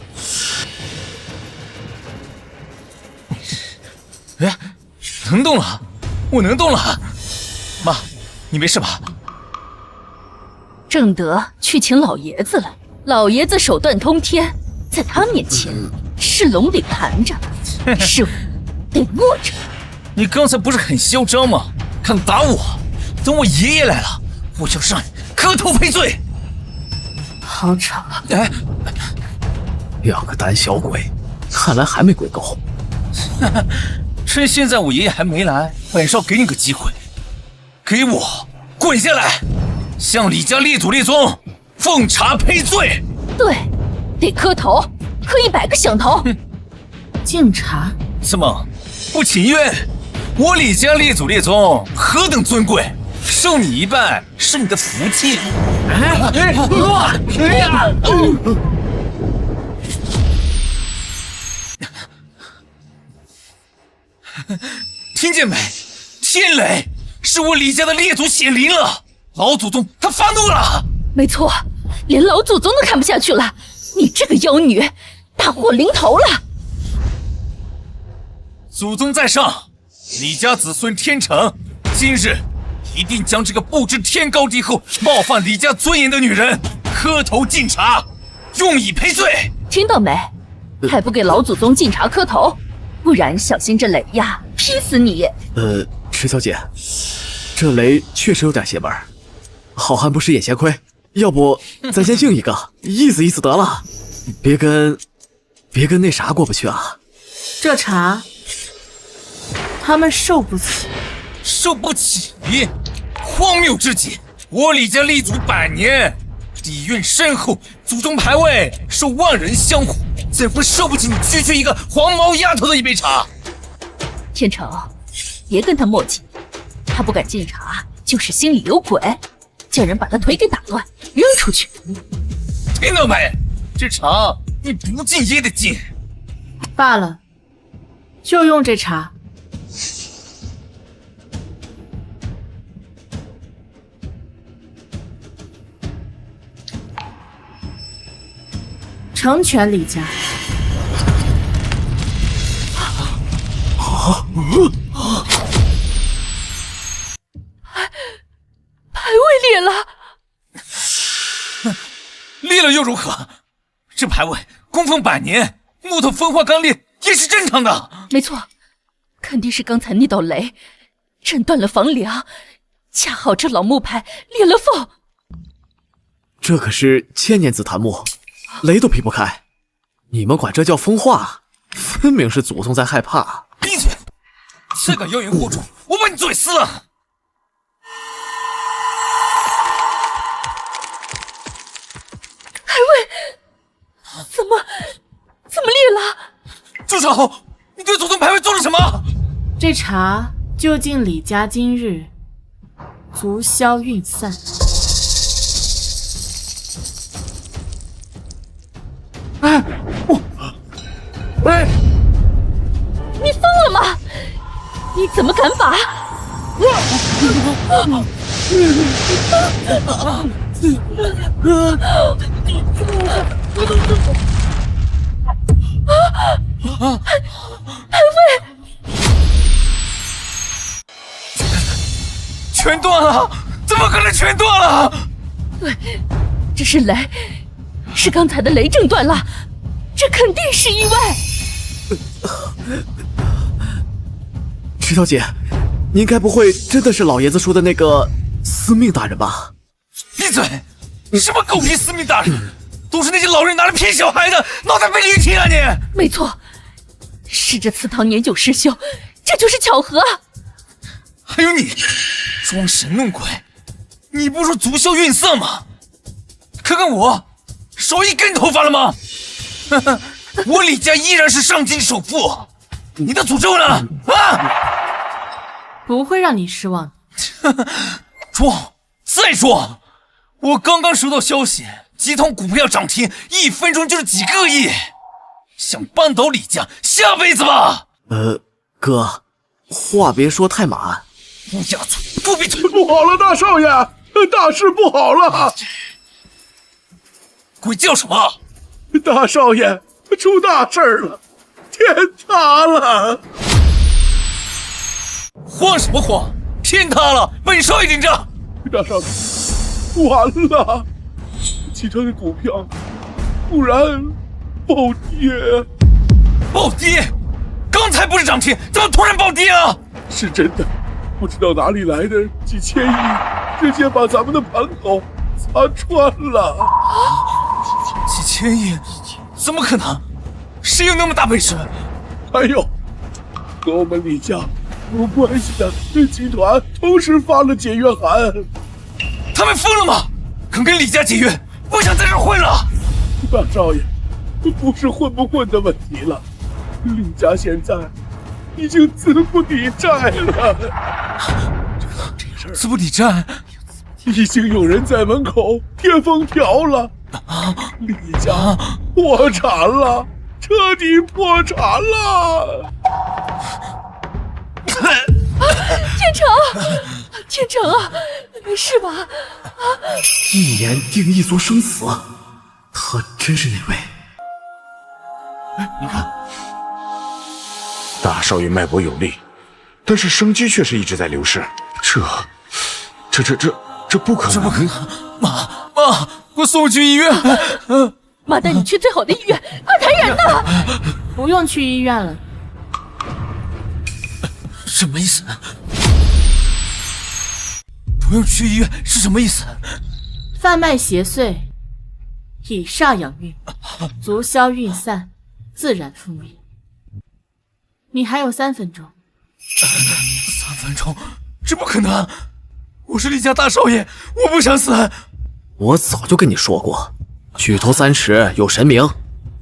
哎，能动了，我能动了。妈，你没事吧？正德去请老爷子了，老爷子手段通天，在他面前是龙得盘着，是我得握着。你刚才不是很嚣张吗？敢打我！等我爷爷来了，我就让你磕头赔罪。好吵！哎，两个胆小鬼，看来还没跪够。趁现在我爷爷还没来，本少给你个机会，给我滚下来，向李家列祖列宗奉茶赔罪。对，得磕头，磕100个响头。敬茶？怎么不情愿？我李家列祖列宗何等尊贵，受你一拜是你的福气。听见没？天雷是我李家的列祖显灵了，老祖宗他发怒了。没错，连老祖宗都看不下去了，你这个妖女，大祸临头了。祖宗在上，李家子孙天成，今日一定将这个不知天高地厚、冒犯李家尊严的女人磕头敬茶，用以赔罪。听到没？还不给老祖宗敬茶磕头，不然小心这雷呀劈死你！池小姐，这雷确实有点邪门，好汉不吃眼前亏，要不咱先敬一个，意思意思得了，别跟那啥过不去啊。这茶他们受不起。受不起！荒谬之极！我李家立祖100年，底蕴深厚，祖宗牌位受万人香护，怎会受不起你区一个黄毛丫头的一杯茶？天成，别跟他磨叽，他不敢敬茶，就是心里有鬼，叫人把他腿给打断，扔出去。听到没？这茶你不敬也得敬。罢了，就用这茶。成全李家。牌位裂了！裂了又如何？这牌位供奉100年，木头分化刚裂也是正常的。没错，肯定是刚才那道雷震断了房梁，恰好这老木牌裂了缝。这可是千年紫檀木，雷都劈不开。你们管这叫风化，分明是祖宗在害怕。闭嘴！再敢妖言惑众，我把你嘴撕了！牌位怎么裂了？住手！你对祖宗牌位做了什么？这茶究竟李家今日足消运散。你疯了吗？你怎么敢把？全断了！怎么可能全断了？对，这是雷，是刚才的雷震断了，这肯定是意外。池小姐，您该不会真的是老爷子说的那个司命大人吧？闭嘴！什么狗屁司命大人，都是那些老人拿来骗小孩的，脑袋被驴踢啊你！没错，是这祠堂年久失修，这就是巧合。还有你，装神弄鬼，你不是说足消运散吗？看看我，少一根头发了吗？我李家依然是上京首富，你的诅咒呢？啊！不会让你失望。装，再装！我刚刚收到消息，集团股票涨停，1分钟就是几个亿，想扳倒李家，下辈子吧！哥，话别说太满。乌鸦嘴，不闭嘴！不好了，大少爷，大事不好了！鬼叫什么？大少爷，出大事了，天塌了！慌什么慌？天塌了，本少爷顶着！大少爷，完了，集团的股票突然暴跌！暴跌？刚才不是涨停，怎么突然暴跌啊？是真的，不知道哪里来的几千亿，直接把咱们的盘口砸穿了。几千亿？怎么可能？谁有那么大本事？还有，和我们李家有关系的集团同时发了解约函。他们疯了吗？肯跟李家解约，不想在这混了？大少爷，不是混不混的问题了，李家现在已经资不抵债了。这个事儿，资不抵债，已经有人在门口贴封条了。李家破产了，彻底破产了。天成啊，没事吧？一言定一族生死，他真是那位？你看，大少爷脉搏有力，但是生机却是一直在流失。这不可能！这不可能！妈，我送我去医院。妈带你去最好的医院，快抬人呐！不用去医院了。什么意思？不用去医院是什么意思？范脉邪祟，以煞养运，足消运散，自然复命。你还有3分钟。3分钟？这不可能！我是李家大少爷，我不想死。我早就跟你说过，举头三尺有神明，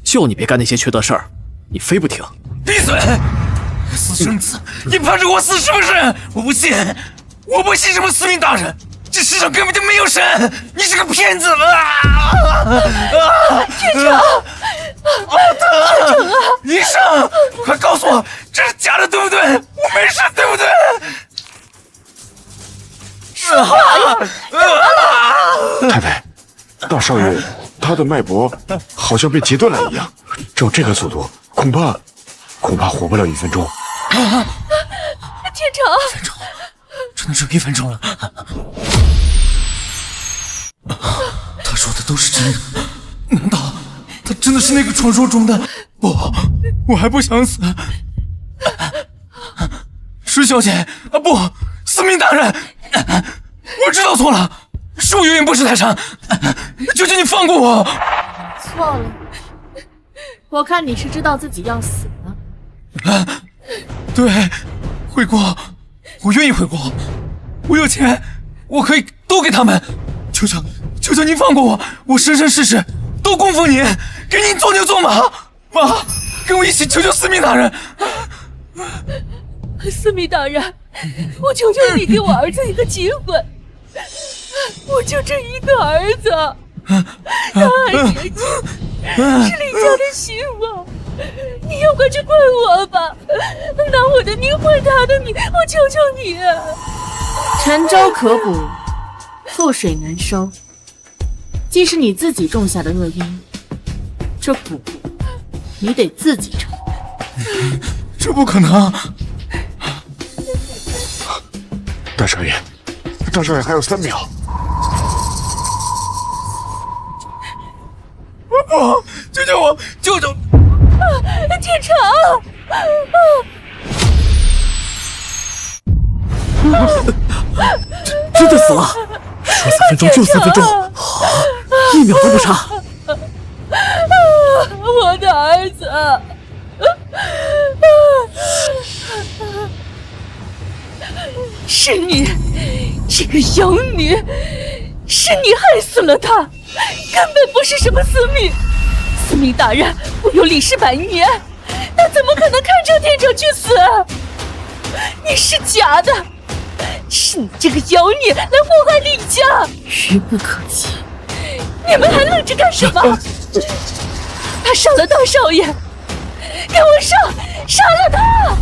就你别干那些缺德事儿，你非不听。闭嘴！私生子，你盼着我死是不是？我不信，我不信什么司命大人，这世上根本就没有神，你是个骗子天成，好疼！医生，快告诉我这是假的，对不对？我没事，对不对？太太，大少爷他的脉搏好像被截断了一样，照这个速度，恐怕活不了1分钟。天成，只能只有1分钟了。他说的都是真的。难道他真的是那个传说中的？不，我还不想死。石小姐啊，不，司命大人，我知道错了，是我有眼不识泰山，求求你放过我。错了，我看你是知道自己要死了。对，悔过，我愿意悔过，我有钱，我可以都给他们。求求您放过我，我生生世世都供奉您，给您做牛做马。妈，跟我一起求求司命大人。司命大人，我求求你给我儿子一个机会，我就这一个儿子，他还年轻，是李家的希望，你要快去怪我吧，拿我的命换他的命，我求求你。沉舟可补，覆水难收，既是你自己种下的恶因，这苦你得自己尝。这不可能！大少爷，大少爷还有3秒。不，救救我！救救！天成！真的死了！说3分钟就3分钟，1秒都不差。我的儿子！是你，这个妖女，是你害死了她，根本不是什么司命。司命大人，我有李氏100年，他怎么可能看着天成去死？你是假的，是你这个妖孽来祸害李家，愚不可及！你们还愣着干什么？他杀了大少爷，给我杀了他！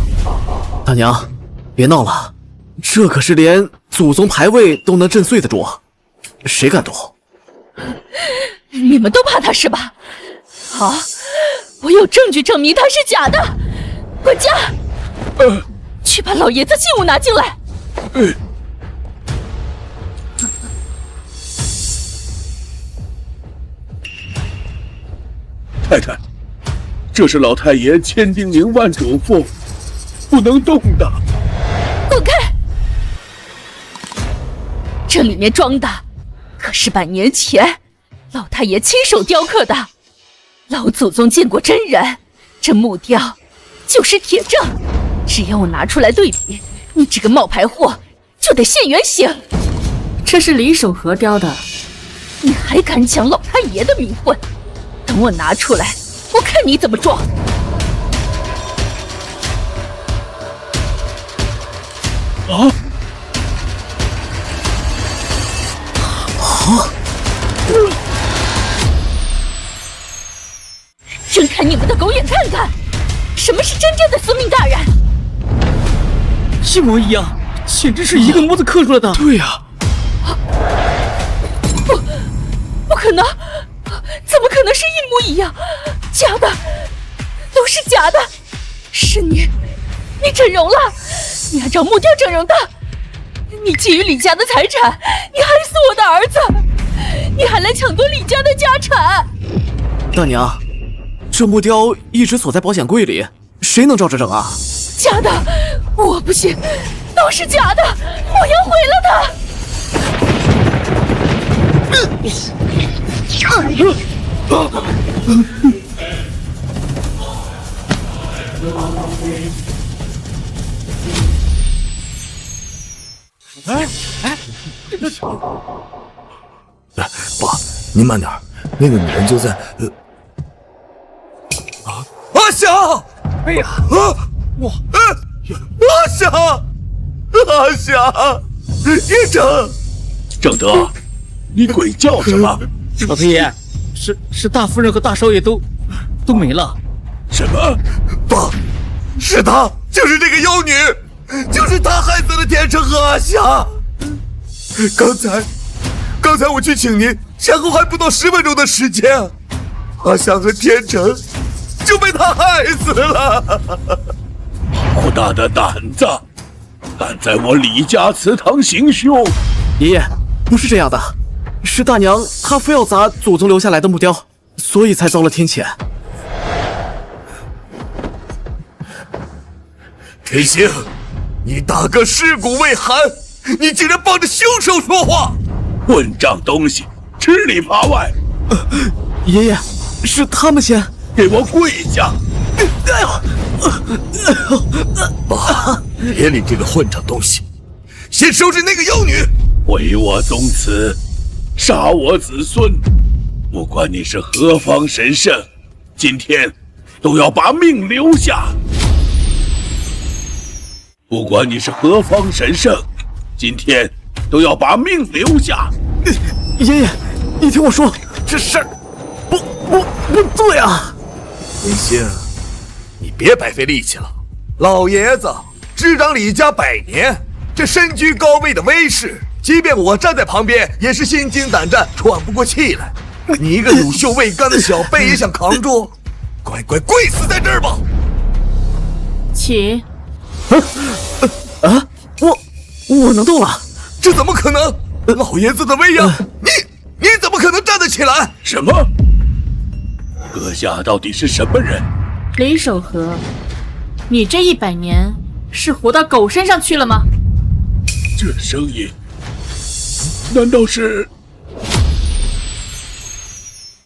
大娘，别闹了，这可是连祖宗牌位都能震碎的主，谁敢动？你们都怕他是吧？好，我有证据证明他是假的。管家，去把老爷子器物拿进来。太太，这是老太爷千叮咛万嘱咐，不能动的。滚开！这里面装的可是100年前老太爷亲手雕刻的，老祖宗见过真人，这木雕就是铁证，只要我拿出来对比，你这个冒牌货就得现原形。这是李守和雕的，你还敢抢老太爷的名分？等我拿出来，我看你怎么装！睁开你们的狗眼看看，什么是真正的司命大人！一模一样，简直是一个模子刻出来的。对呀，不可能，怎么可能是一模一样？假的，都是假的！是你整容了，你按照木雕整容的，你觊觎李家的财产，你害死我的儿子，你还来抢夺李家的家产！大娘，这木雕一直锁在保险柜里，谁能照着整啊？假的，我不信，都是假的，我要毁了它！爸，您慢点，那个女人就在阿霞！哎呀，我阿霞，阿霞，天成，正德，你鬼叫什么？老太爷，是大夫人和大少爷都没了。什么？爸，是她，就是这个妖女，就是她害死了天成和阿霞。刚才我去请您，前后还不到10分钟的时间，阿霞和天成就被她害死了。好大的胆子，敢在我李家祠堂行凶！爷爷，不是这样的，是大娘她非要砸祖宗留下来的木雕，所以才遭了天谴。天行，你大哥尸骨未寒，你竟然帮着凶手说话！混账东西，吃里扒外！爷爷，是他们先。给我跪下！哎呦！爸，别理这个混账东西，先收拾那个妖女！毁我宗祠，杀我子孙，不管你是何方神圣，今天都要把命留下。不管你是何方神圣，今天都要把命留下。爷爷，你听我说，这事儿不对啊！天星，你别白费力气了。老爷子执掌李家100年，这身居高位的威势，即便我站在旁边，也是心惊胆战，喘不过气来。你一个乳臭未干的小辈也想扛住？乖乖跪死在这儿吧！起。我能动了？这怎么可能？老爷子的威严，你怎么可能站得起来？什么？阁下到底是什么人？李守和，你这100年是活到狗身上去了吗？这声音，难道是？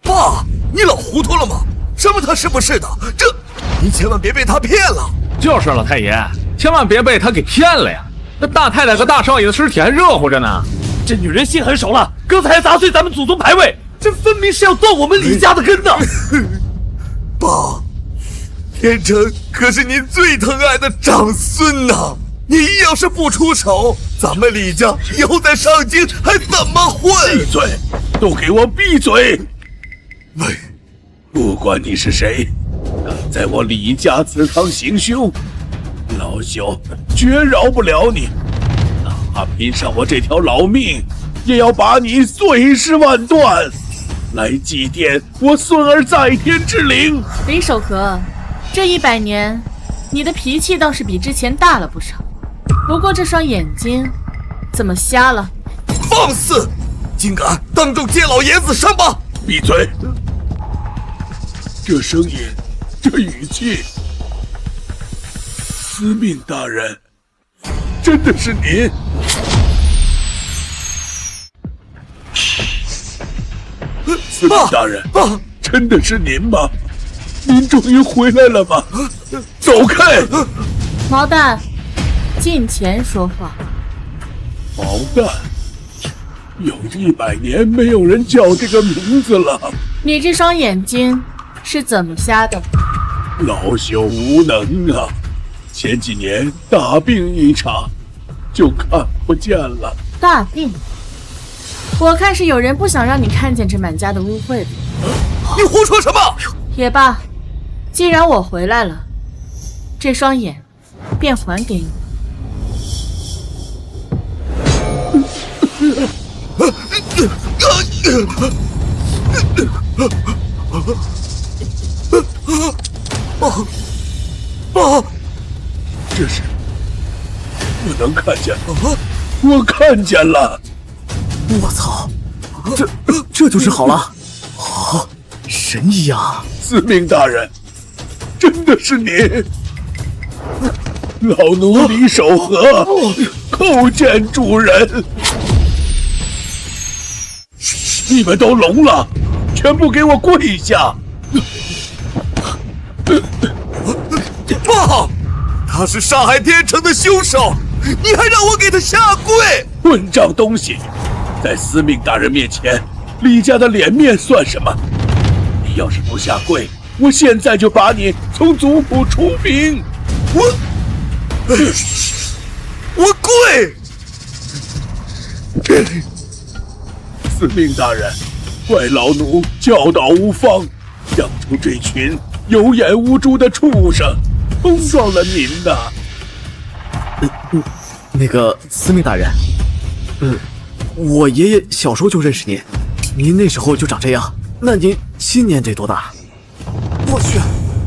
爸，你老糊涂了吗？什么他是不是的？这，你千万别被他骗了。就是老太爷，千万别被他给骗了呀！那大太太和大少爷的尸体还热乎着呢。这女人心狠手辣，刚才还砸碎咱们祖宗牌位，这分明是要断我们李家的根呢！爸，天成可是您最疼爱的长孙呐！你要是不出手，咱们李家以后再上京还怎么混？闭嘴！都给我闭嘴！喂，不管你是谁，敢在我李家祠堂行凶，老朽绝饶不了你！哪怕拼上我这条老命，也要把你碎尸万段，来祭奠我孙儿在天之灵！李守和，这100年，你的脾气倒是比之前大了不少。不过这双眼睛，怎么瞎了？放肆！竟敢当众揭老爷子伤疤！闭嘴！这声音，这语气，司命大人，真的是您？司命大人，真的是您吗？您终于回来了吗？走开！毛蛋，近前说话。毛蛋，有100年没有人叫这个名字了。你这双眼睛是怎么瞎的？老朽无能啊，前几年大病一场，就看不见了。大病？我看是有人不想让你看见这满家的污秽的。你胡说什么？也罢，既然我回来了，这双眼便还给你。爸，这是我能看见了，我看见了。我操，这就治好了，好，神医啊！司命大人，真的是您！老奴李守和叩见主人。你们都聋了，全部给我跪下！爸，他是杀害天成的凶手，你还让我给他下跪！混账东西，在司命大人面前，李家的脸面算什么？你要是不下跪，我现在就把你从族谱除名！我跪！司命大人，怪老奴教导无方，养出这群有眼无珠的畜生，冲撞了您呐！那个司命大人，我爷爷小时候就认识您，您那时候就长这样，那您今年得多大？我去，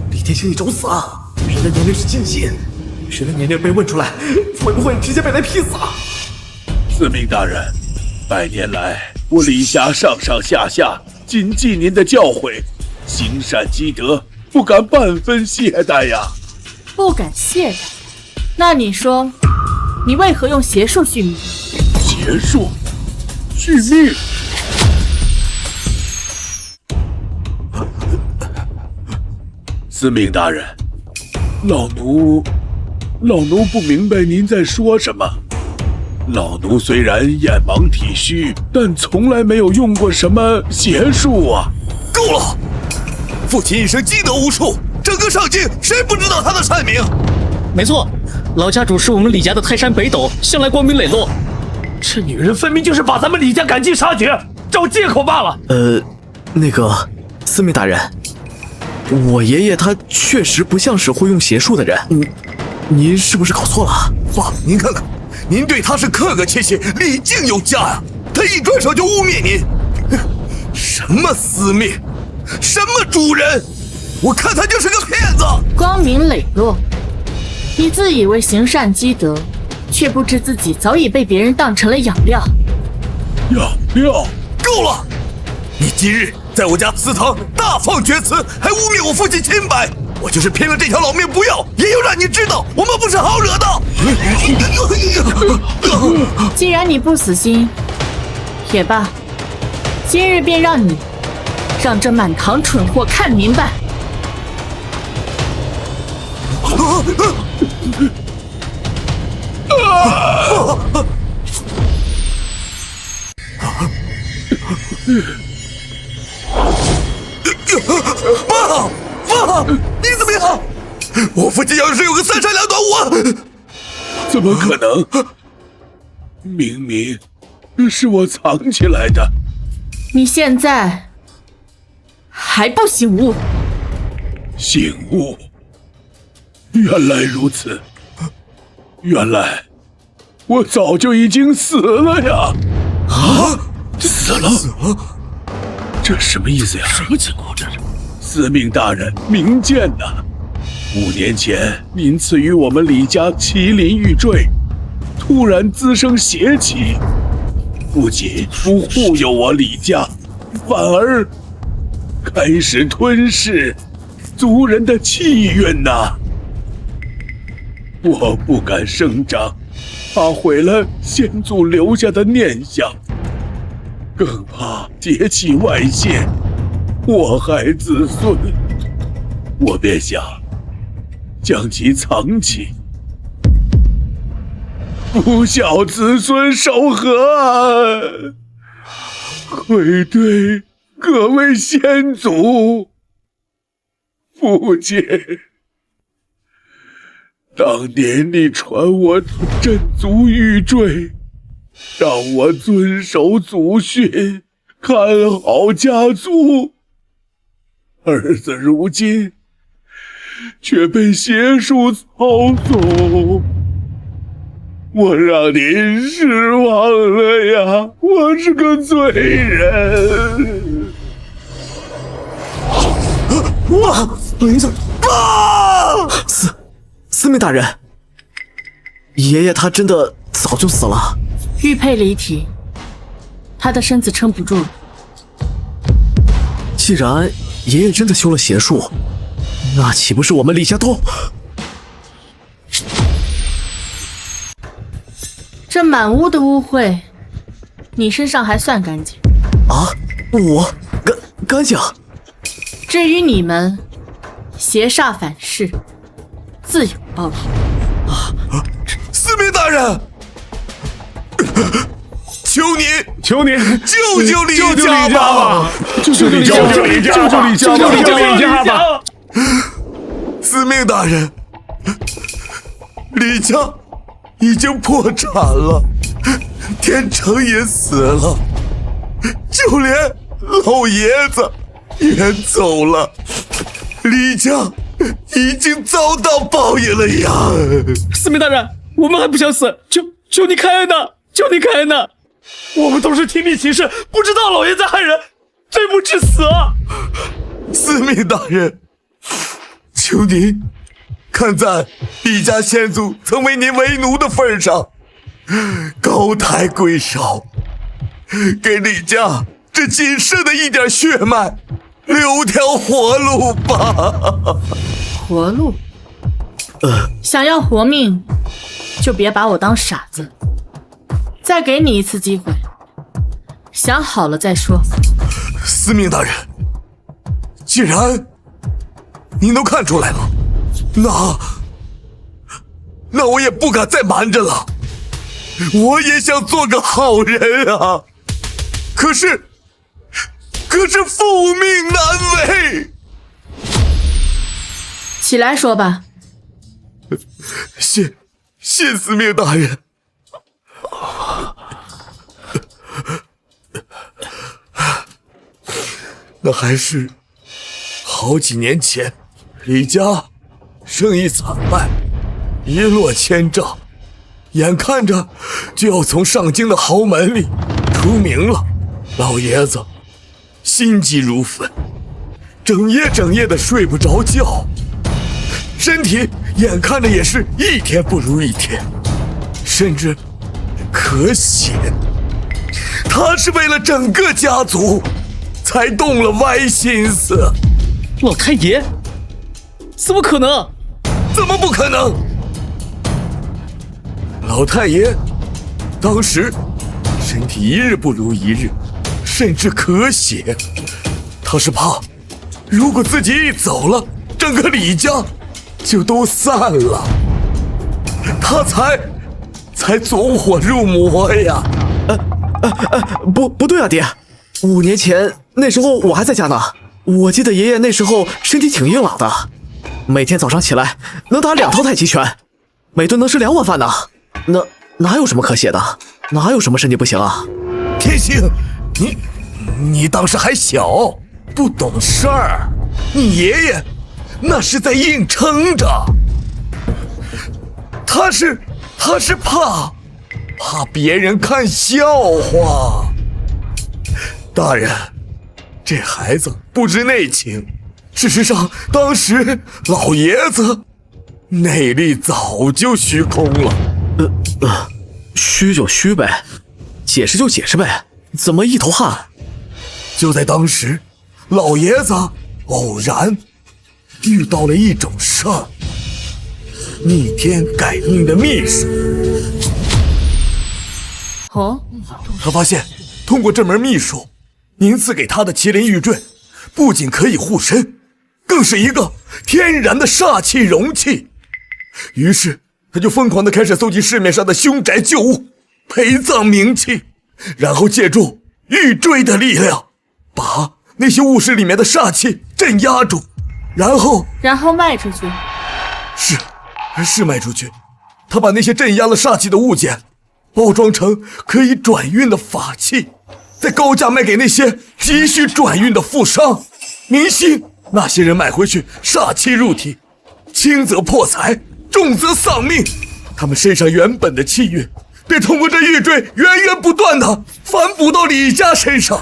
李天星你找死啊！人的年龄是禁忌，人的年龄被问出来，会不会直接被雷劈死啊？司命大人，100年来我李家上上下下谨记您的教诲，行善积德，不敢半分懈怠呀。不敢懈怠？那你说，你为何用邪术续命？邪术续命？司命大人，老奴不明白您在说什么。老奴虽然眼盲体虚，但从来没有用过什么邪术啊！够了！父亲一生积德无数，整个上京谁不知道他的善名？没错，老家主是我们李家的泰山北斗，向来光明磊落。这女人分明就是把咱们李家赶尽杀绝，找借口罢了。那个司命大人，我爷爷他确实不像是会用邪术的人，您是不是搞错了？爸，您看看，您对他是客客气气，礼敬有加呀，他一转手就污蔑您，什么司命，什么主人，我看他就是个骗子。光明磊落，你自以为行善积德，却不知自己早已被别人当成了养料。养料？够了！你今日在我家祠堂大放厥词，还污蔑我父亲清白，我就是拼了这条老命不要，也要让你知道我们不是好惹的。既然你不死心，也罢，今日便让这满堂蠢货看明白。爸，你怎么样？我父亲要是有个三长两短，怎么可能？明明是我藏起来的。你现在还不醒悟？醒悟？原来如此，原来我早就已经死了呀！啊，死了？这什么意思呀？什么情况？这是？司命大人，明鉴呐！5年前，您赐予我们李家麒麟玉坠，突然滋生邪气，不仅不护佑我李家，反而开始吞噬族人的气运呐！我不敢声张，怕毁了先祖留下的念想，更怕邪气外泄，祸害子孙。我便想将其藏起，不孝子孙守和啊！愧对各位先祖。父亲，当年你传我镇族玉坠，让我遵守祖训，看好家族。儿子如今却被邪术操纵，我让您失望了呀！我是个罪人。哇，林子，啊！司命大人，爷爷他真的早就死了。玉佩离体，他的身子撑不住了。既然爷爷真的修了邪术，那岂不是我们李家都……这满屋的污秽，你身上还算干净啊？我干净。至于你们邪煞反噬，自有报应。司命大人，求您救救李家吧！救救李家吧！司命大人，李家已经破产了，天成也死了，就连老爷子也走了，李家已经遭到报应了呀！司命大人，我们还不想死，求你开恩呐！求你开恩呐！我们都是听命行事，不知道老爷在害人，罪不至死啊！司命大人，求您看在李家先祖曾为您为奴的份上，高抬贵手，给李家这仅剩的一点血脉留条活路吧。活路？想要活命，就别把我当傻子。再给你一次机会，想好了再说。司命大人，既然您都看出来了，那我也不敢再瞒着了。我也想做个好人啊，可是父命难违。起来说吧。谢司命大人。那还是好几年前，李家生意惨败，一落千丈，眼看着就要从上京的豪门里出名了。老爷子心急如焚，整夜的睡不着觉，身体眼看着也是一天不如一天，甚至咳血。他是为了整个家族才动了歪心思。老太爷，怎么可能？怎么不可能？老太爷当时身体一日不如一日，甚至咳血。他是怕如果自己一走了，整个李家就都散了，他才走火入魔呀。不对啊，爹，5年前那时候我还在家呢。我记得爷爷那时候身体挺硬朗的，每天早上起来能打2套太极拳，每顿能吃2碗饭呢。哪有什么可写的？哪有什么身体不行啊？天星，你当时还小，不懂事儿。你爷爷那是在硬撑着，他是怕别人看笑话。大人，这孩子不知内情。事实上，当时老爷子内力早就虚空了。虚就虚呗，解释就解释呗，怎么一头汗？就在当时，老爷子偶然遇到了一种事儿，逆天改命的秘术。哦，他发现通过这门秘术，您赐给他的麒麟玉坠不仅可以护身，更是一个天然的煞气容器。于是他就疯狂地开始搜集市面上的凶宅旧物，陪葬冥器，然后借助玉坠的力量把那些物室里面的煞气镇压住，然后卖出去。是卖出去。他把那些镇压了煞气的物件包装成可以转运的法器，再高价卖给那些急需转运的富商、明星。那些人买回去，煞气入体，轻则破财，重则丧命。他们身上原本的气运便通过这玉坠源不断的反哺到李家身上。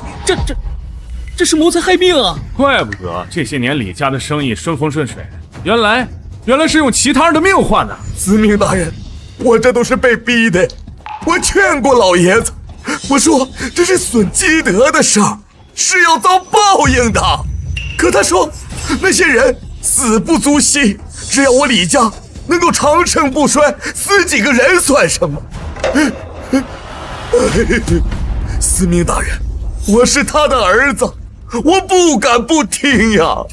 这是谋财害命啊！怪不得这些年李家的生意顺风顺水，原来是用其他人的命换的。司命大人，我这都是被逼的。我劝过老爷子，我说这是损积德的事儿，是要遭报应的。可他说那些人死不足惜，只要我李家能够长盛不衰，死几个人算什么？司命大人，我是他的儿子，我不敢不听呀。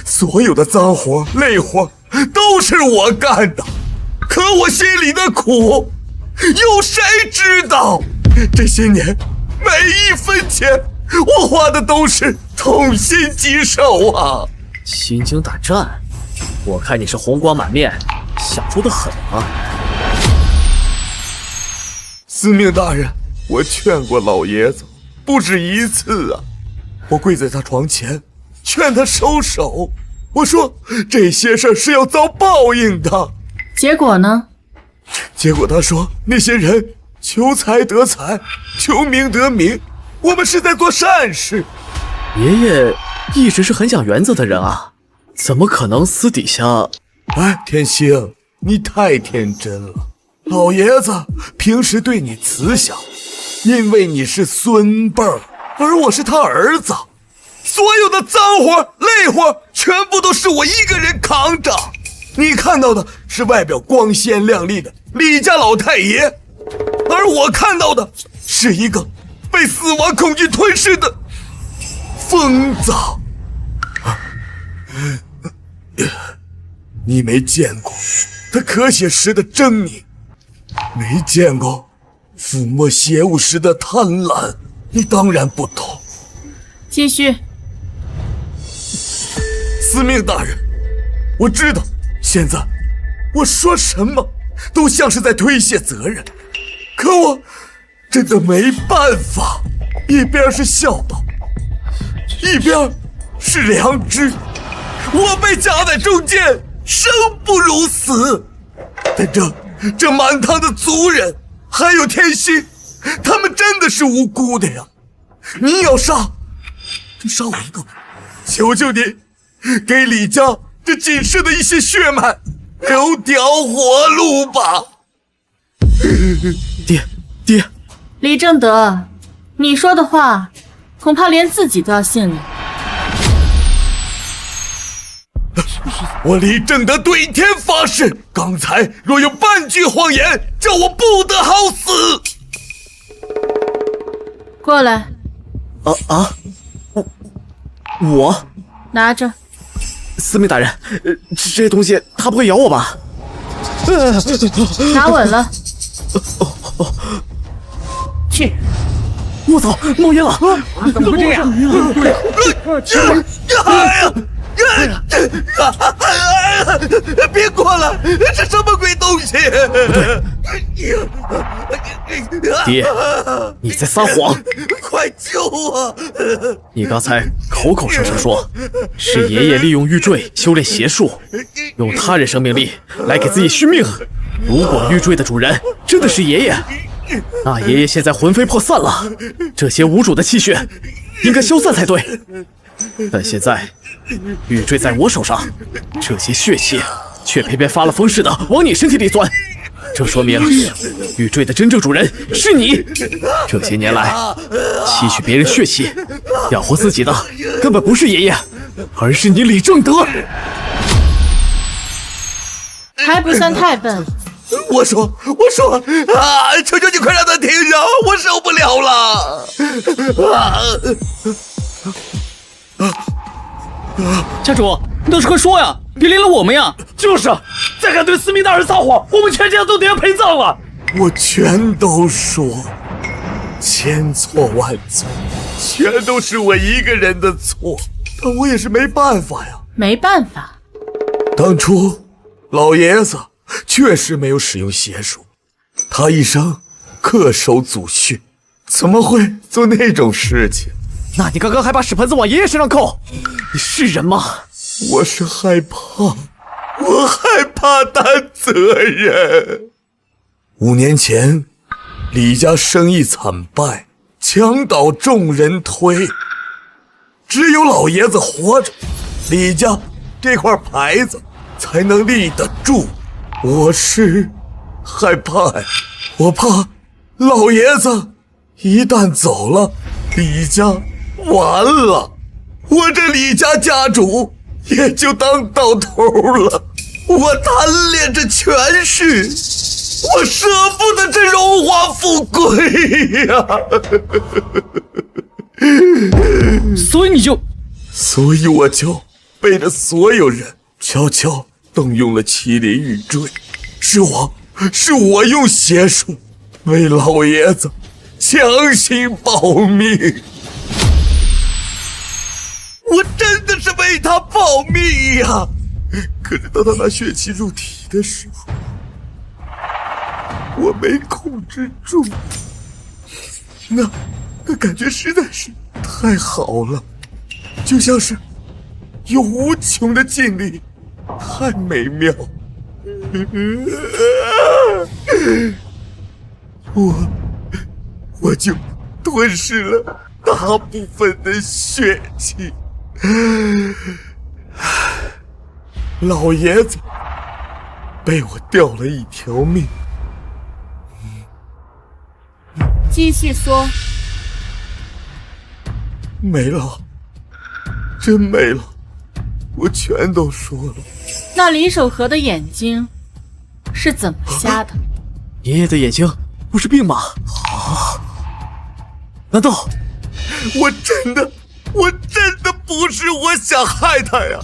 所有的脏活累活都是我干的，可我心里的苦有谁知道？这些年每一分钱我花的都是痛心疾首啊！心惊胆战，我看你是红光满面，想出的很啊。司命大人，我劝过老爷子不止一次啊，我跪在他床前劝他收手，我说这些事儿是要遭报应的。结果呢？结果他说那些人求财得财，求名得名，我们是在做善事。爷爷一直是很讲原则的人啊，怎么可能私底下……哎，天星，你太天真了。老爷子平时对你慈祥，因为你是孙辈儿，而我是他儿子，所有的脏活累活全部都是我一个人扛着。你看到的是外表光鲜亮丽的李家老太爷，而我看到的是一个被死亡恐惧吞噬的疯子。你没见过他咳血时的狰狞，没见过抚摸邪物时的贪婪，你当然不懂。继续。司命大人，我知道现在我说什么都像是在推卸责任，可我真的没办法。一边是孝道，一边是良知，我被夹在中间，生不如死。但这满堂的族人还有天心，他们真的是无辜的呀！你要杀，就杀我一个吧，求求你，给李家这仅剩的一些血脉留条活路吧。爹，李正德，你说的话恐怕连自己都要信了。我李正德对天发誓，刚才若有半句谎言，叫我不得好死。过来。我拿着。司命大人，这东西他不会咬我吧？拿稳了。去。我操，冒烟了！怎么会这样？别过来！这什么鬼东西？爹，你在撒谎！快救我！你刚才口口声声说是爷爷利用玉坠修炼邪术，用他人生命力来给自己续命。如果玉坠的主人真的是爷爷，那爷爷现在魂飞魄散了，这些无主的气血应该消散才对。但现在玉坠在我手上，这些血气却偏偏发了疯似的往你身体里钻，这说明玉坠的真正主人是你。这些年来吸取别人血气养活自己的根本不是爷爷，而是你李正德。还不算太笨。我说啊！求求你快让他停下，我受不了了！家主，你倒是快说呀，别连累我们呀！就是，再敢对司命大人撒谎，我们全家都得要陪葬了。我全都说，千错万错，全都是我一个人的错，但我也是没办法呀。没办法。当初老爷子确实没有使用邪术，他一生恪守祖训，怎么会做那种事情？那你刚刚还把屎盆子往爷爷身上扣，你是人吗？我是害怕，我害怕担责任。5年前，李家生意惨败，墙倒众人推，只有老爷子活着，李家这块牌子才能立得住。我是害怕呀，我怕老爷子一旦走了，李家完了，我这李家家主也就当到头了。我贪恋着权势，我舍不得这荣华富贵呀。所以我就背着所有人悄悄动用了麒麟玉坠，是我用邪术为老爷子强行保命。我真的是为他保命呀！可是当他拿血气入体的时候，我没控制住，那感觉实在是太好了，就像是有无穷的劲力，太美妙。我就吞噬了大部分的血气。老爷子被我掉了一条命。继续说。没了，真没了，我全都说了。那李守和的眼睛是怎么瞎的？爷爷的眼睛不是病吗？啊？难道我真的不是我想害他呀！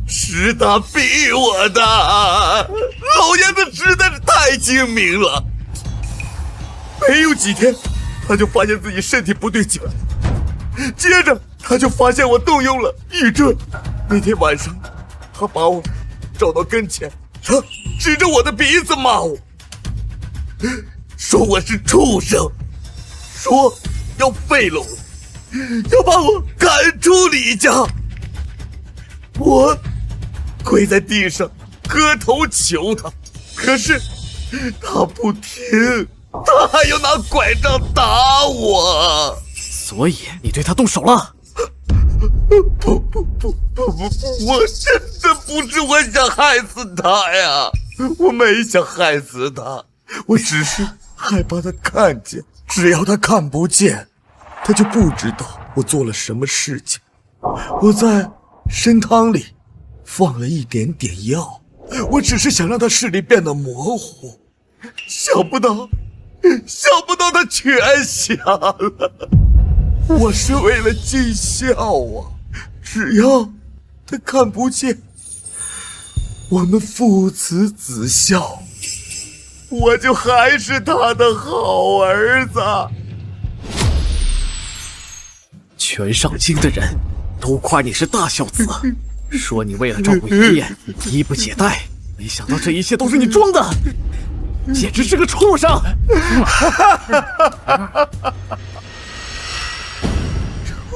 是他逼我的。老爷子实在是太精明了，没有几天，他就发现自己身体不对劲，接着他就发现我动用了御阵。那天晚上，他把我找到跟前，他指着我的鼻子骂我，说我是畜生，说要废了我，要把我赶出李家。我跪在地上磕头求他，可是他不听，他还要拿拐杖打我。所以你对他动手了？不，我真的不是我想害死他呀，我没想害死他，我只是害怕他看见，只要他看不见，他就不知道我做了什么事情。我在参汤里放了一点点药，我只是想让他视力变得模糊，想不到他全瞎了。我是为了尽孝啊，只要他看不见，我们父慈子孝，我就还是他的好儿子。全上京的人都夸你是大孝子，说你为了照顾爷爷衣不解带，没想到这一切都是你装的，简直是个畜生！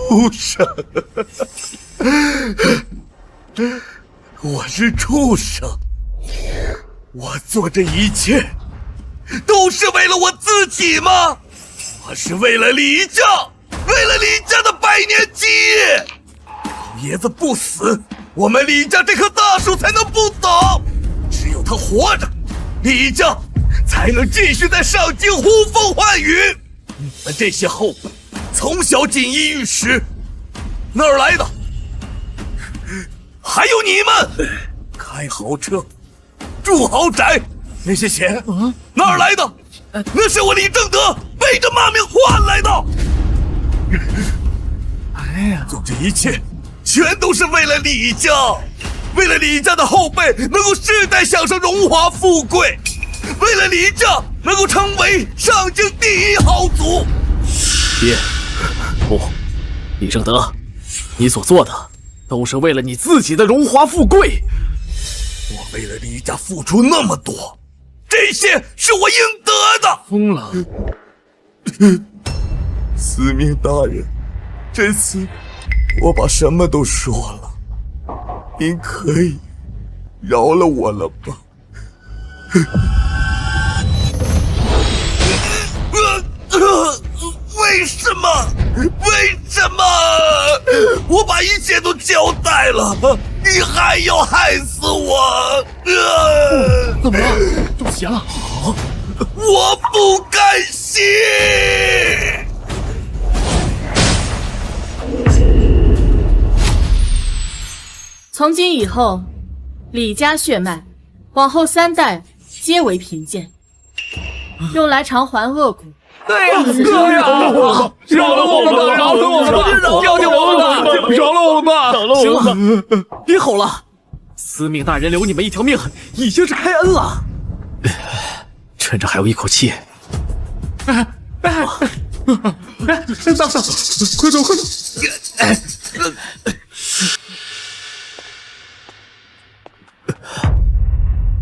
畜生！我是畜生！我做这一切都是为了我自己吗？我是为了李家，为了李家的100年基业。老爷子不死，我们李家这棵大树才能不倒。只有他活着，李家才能继续在上京呼风唤雨。你们这些后辈从小锦衣玉食，哪儿来的？还有你们开豪车住豪宅，那些钱哪儿来的？那是我李正德背着骂名换来的。哎呀，做这一切全都是为了李家，为了李家的后辈能够世代享受荣华富贵，为了李家能够成为上京第1豪族。爹，不，李正德，你所做的都是为了你自己的荣华富贵。我为了李家付出那么多，这些是我应得的。疯了！司命大人，这次我把什么都说了，您可以饶了我了吧？为什么？我把一切都交代了，你还要害死我？怎么了？对不起啊！我不甘心！从今以后，李家血脉往后3代皆为贫贱，用来偿还恶骨。对呀，对呀，饶了我们吧，饶了我们吧，救救我们吧，饶了我们吧！行了，别吼了，司命大人留你们一条命，已经是开恩了。趁着还有一口气，大嫂，快走，快走！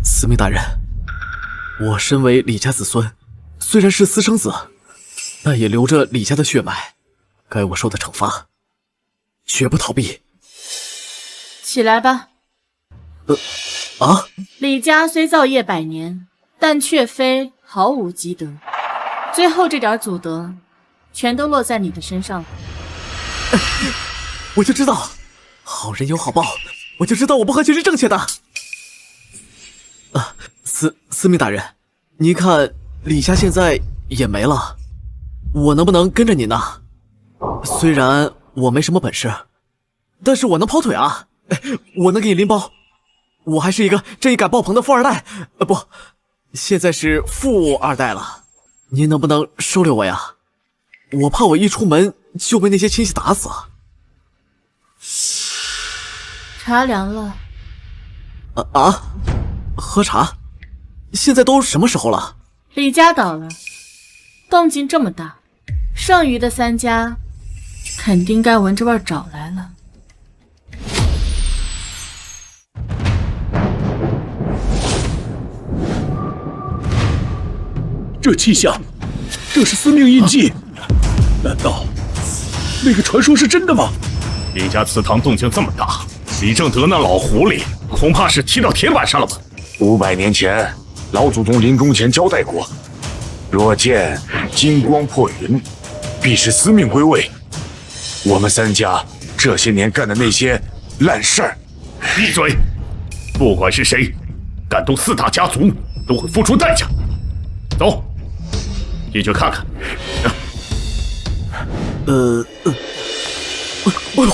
司命大人，我身为李家子孙，虽然是私生子，但也流着李家的血脉，该我受的惩罚，绝不逃避。起来吧。李家虽造业100年，但却非毫无积德，最后这点祖德，全都落在你的身上了。我就知道，好人有好报，我就知道我不喝血是正确的。司命大人，您看李家现在也没了，我能不能跟着您呢？虽然我没什么本事，但是我能跑腿啊！我能给你拎包。我还是一个正义感爆棚的富二代，不，现在是富二代了。您能不能收留我呀？我怕我一出门就被那些亲戚打死。茶凉了。喝茶？现在都什么时候了？李家倒了，动静这么大，剩余的3家肯定该闻着味儿找来了。这气象，这是司命印记，难道那个传说是真的吗？李家祠堂动静这么大，李正德那老狐狸恐怕是踢到铁板上了吧？500年前，老祖宗临终前交代过，若见金光破云，必是司命归位。我们3家这些年干的那些烂事儿，闭嘴！不管是谁敢动4大家族，都会付出代价。走，进去看看。哎呦，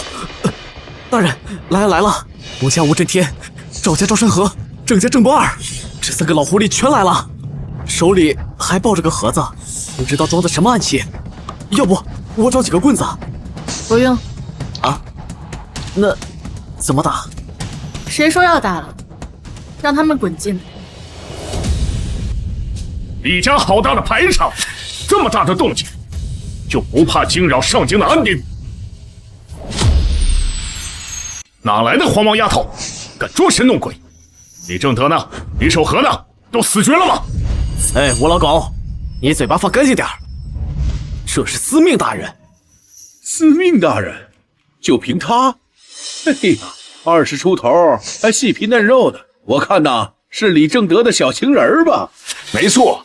大人来了！吴家吴震天，赵家赵山河，郑家郑不二，这3个老狐狸全来了，手里还抱着个盒子，不知道装的什么暗器。要不我找几个棍子？不用。啊？那怎么打？谁说要打了？让他们滚进来。李家好大的排场，这么大的动静，就不怕惊扰上京的安宁？哪来的黄毛丫头，敢捉神弄鬼？李正德呢？李守和呢？都死绝了吗？哎，吴老狗，你嘴巴放干净点儿。这是司命大人。司命大人，就凭他？嘿呀，20出头还细皮嫩肉的，我看呐是李正德的小情人吧？没错，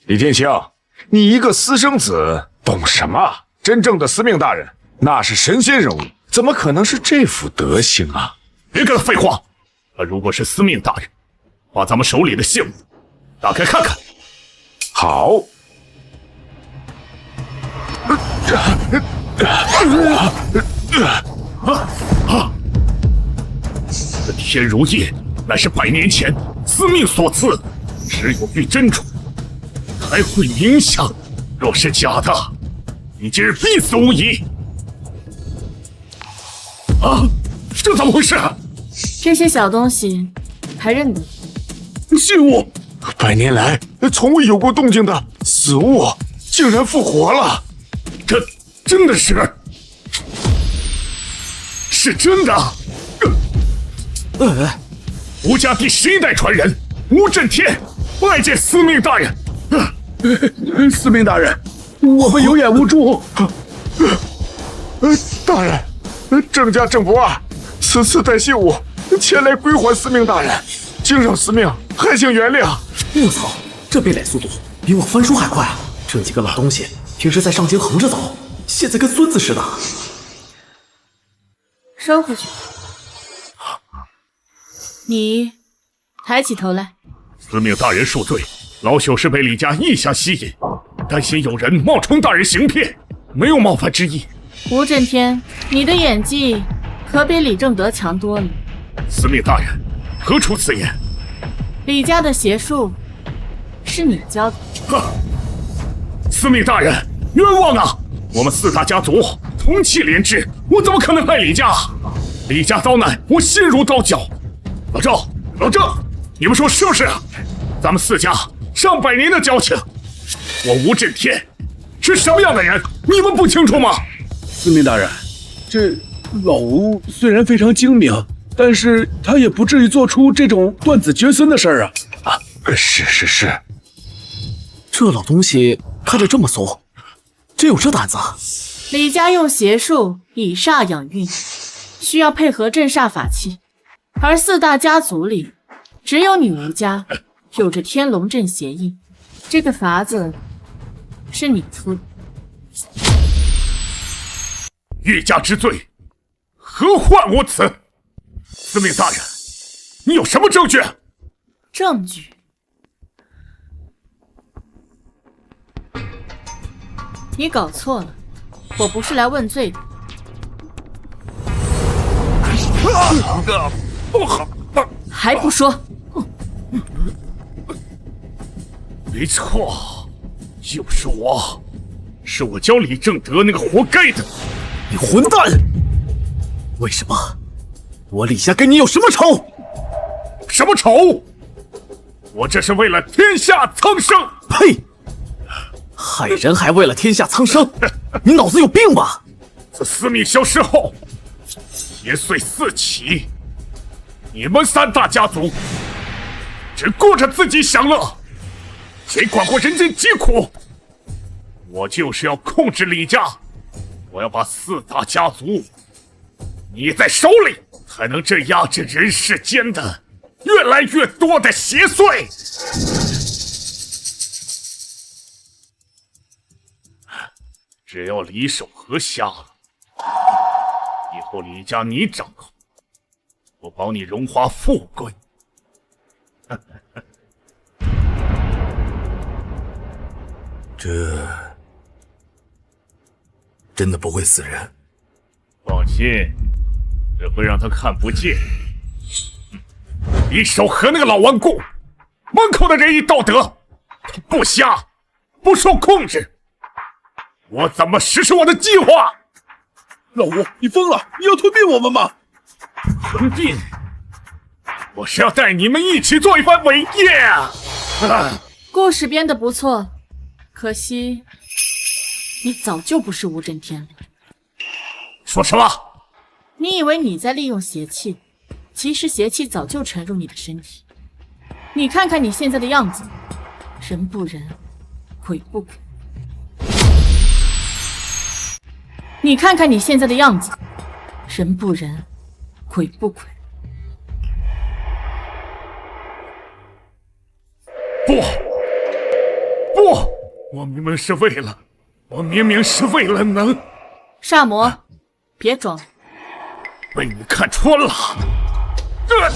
李天香，你一个私生子懂什么？真正的司命大人那是神仙人物，怎么可能是这副德行啊？别跟他废话！他如果是司命大人，把咱们手里的信物打开看看。好。这天如夜，乃是100年前司命所赐，只有玉珍珠才会冥想。若是假的，你今日必死无疑！啊，这怎么回事？这些小东西还认得？信物，100年来从未有过动静的死物，竟然复活了！这真的是真的！吴家第11代传人吴震天，拜见司命大人。司命大人，我们有眼无珠。大人，郑家郑不二此次带信物前来归还司命大人，请让司命还请原谅。我操，这变脸速度比我翻书还快啊！这几个老东西平时在上京横着走，现在跟孙子似的。收回去。你抬起头来。司命大人恕罪，老朽是被李家意下吸引，担心有人冒充大人行骗，没有冒犯之意。吴震天，你的演技可比李正德强多了。司命大人，何出此言？李家的邪术是你教的。司命大人，冤枉啊！我们4大家族同气连枝，我怎么可能害李家？李家遭难，我心如刀绞。老赵、老郑，你们说是不是？咱们4家上百年的交情，我吴震天是什么样的人，你们不清楚吗？司命大人，这老吴虽然非常精明，但是他也不至于做出这种断子绝孙的事儿啊！是，这老东西看着这么怂，真有这胆子？李家用邪术以煞养运，需要配合镇煞法器，而4大家族里，只有你吴家有着天龙镇邪印，这个法子是你出的。欲加之罪，何患无辞？司命大人，你有什么证据？证据？你搞错了，我不是来问罪的。不好，还不说？没错，就是我，是我教李正德那个活该的。你混蛋！为什么？我李家跟你有什么仇？什么仇？我这是为了天下苍生。呸！害人还为了天下苍生？你脑子有病吧？自司命消失后，邪祟四起，你们三大家族只顾着自己享乐，谁管过人间疾苦？我就是要控制李家，我要把四大家族捏在手里，才能镇压这人世间的越来越多的邪祟。只要李守和瞎了，以后李家你掌控，我保你荣华富贵。这真的不会死人？放心，只会让他看不见。李守和那个老顽固，满口的仁义道德，他不瞎，不受控制，我怎么实施我的计划？老吴，你疯了？你要吞并我们吗？吞并？我是要带你们一起做一番伟业啊！故事编得不错，可惜你早就不是无震天了。说什么？你以为你在利用邪气，其实邪气早就沉入你的身体。你看看你现在的样子，人不人，鬼不鬼。你看看你现在的样子，人不人，鬼不鬼。不，我明明是为了能……煞魔，别装，被你看穿了。这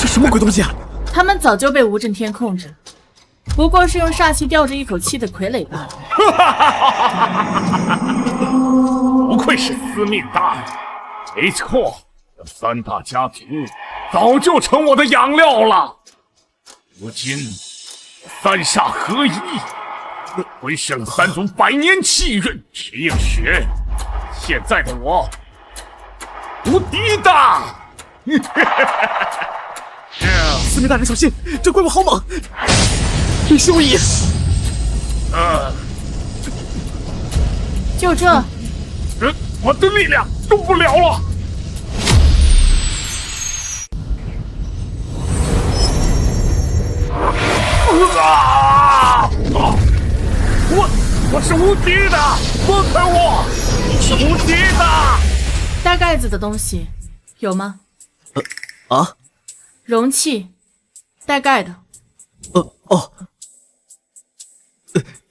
什么鬼东西啊？他们早就被无震天控制，不过是用煞气吊着一口气的傀儡罢了。不愧是司命大人，没错，这三大家族早就成我的养料了。如今三煞合一，吞噬了三种百年气运，去应血。现在的我无敌的。司命大人小心，这怪物好猛！别休矣！就这，我的力量动不了了。我是无敌的，放开我！我是无敌的。带盖子的东西有吗？容器，带盖的。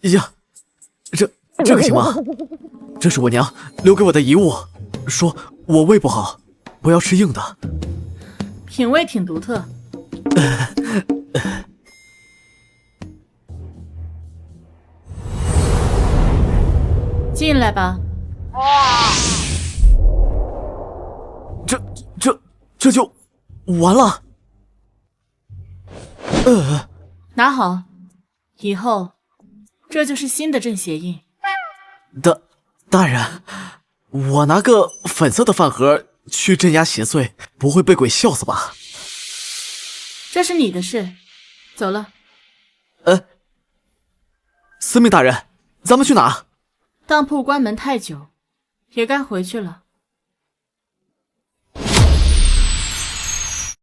呀，这个行吗？这是我娘留给我的遗物，说我胃不好，不要吃硬的。品味挺独特。进来吧。这就完了。拿好，以后这就是新的镇邪印。大人，我拿个粉色的饭盒去镇压邪祟，不会被鬼笑死吧？这是你的事，走了。司命大人，咱们去哪？当铺关门太久，也该回去了。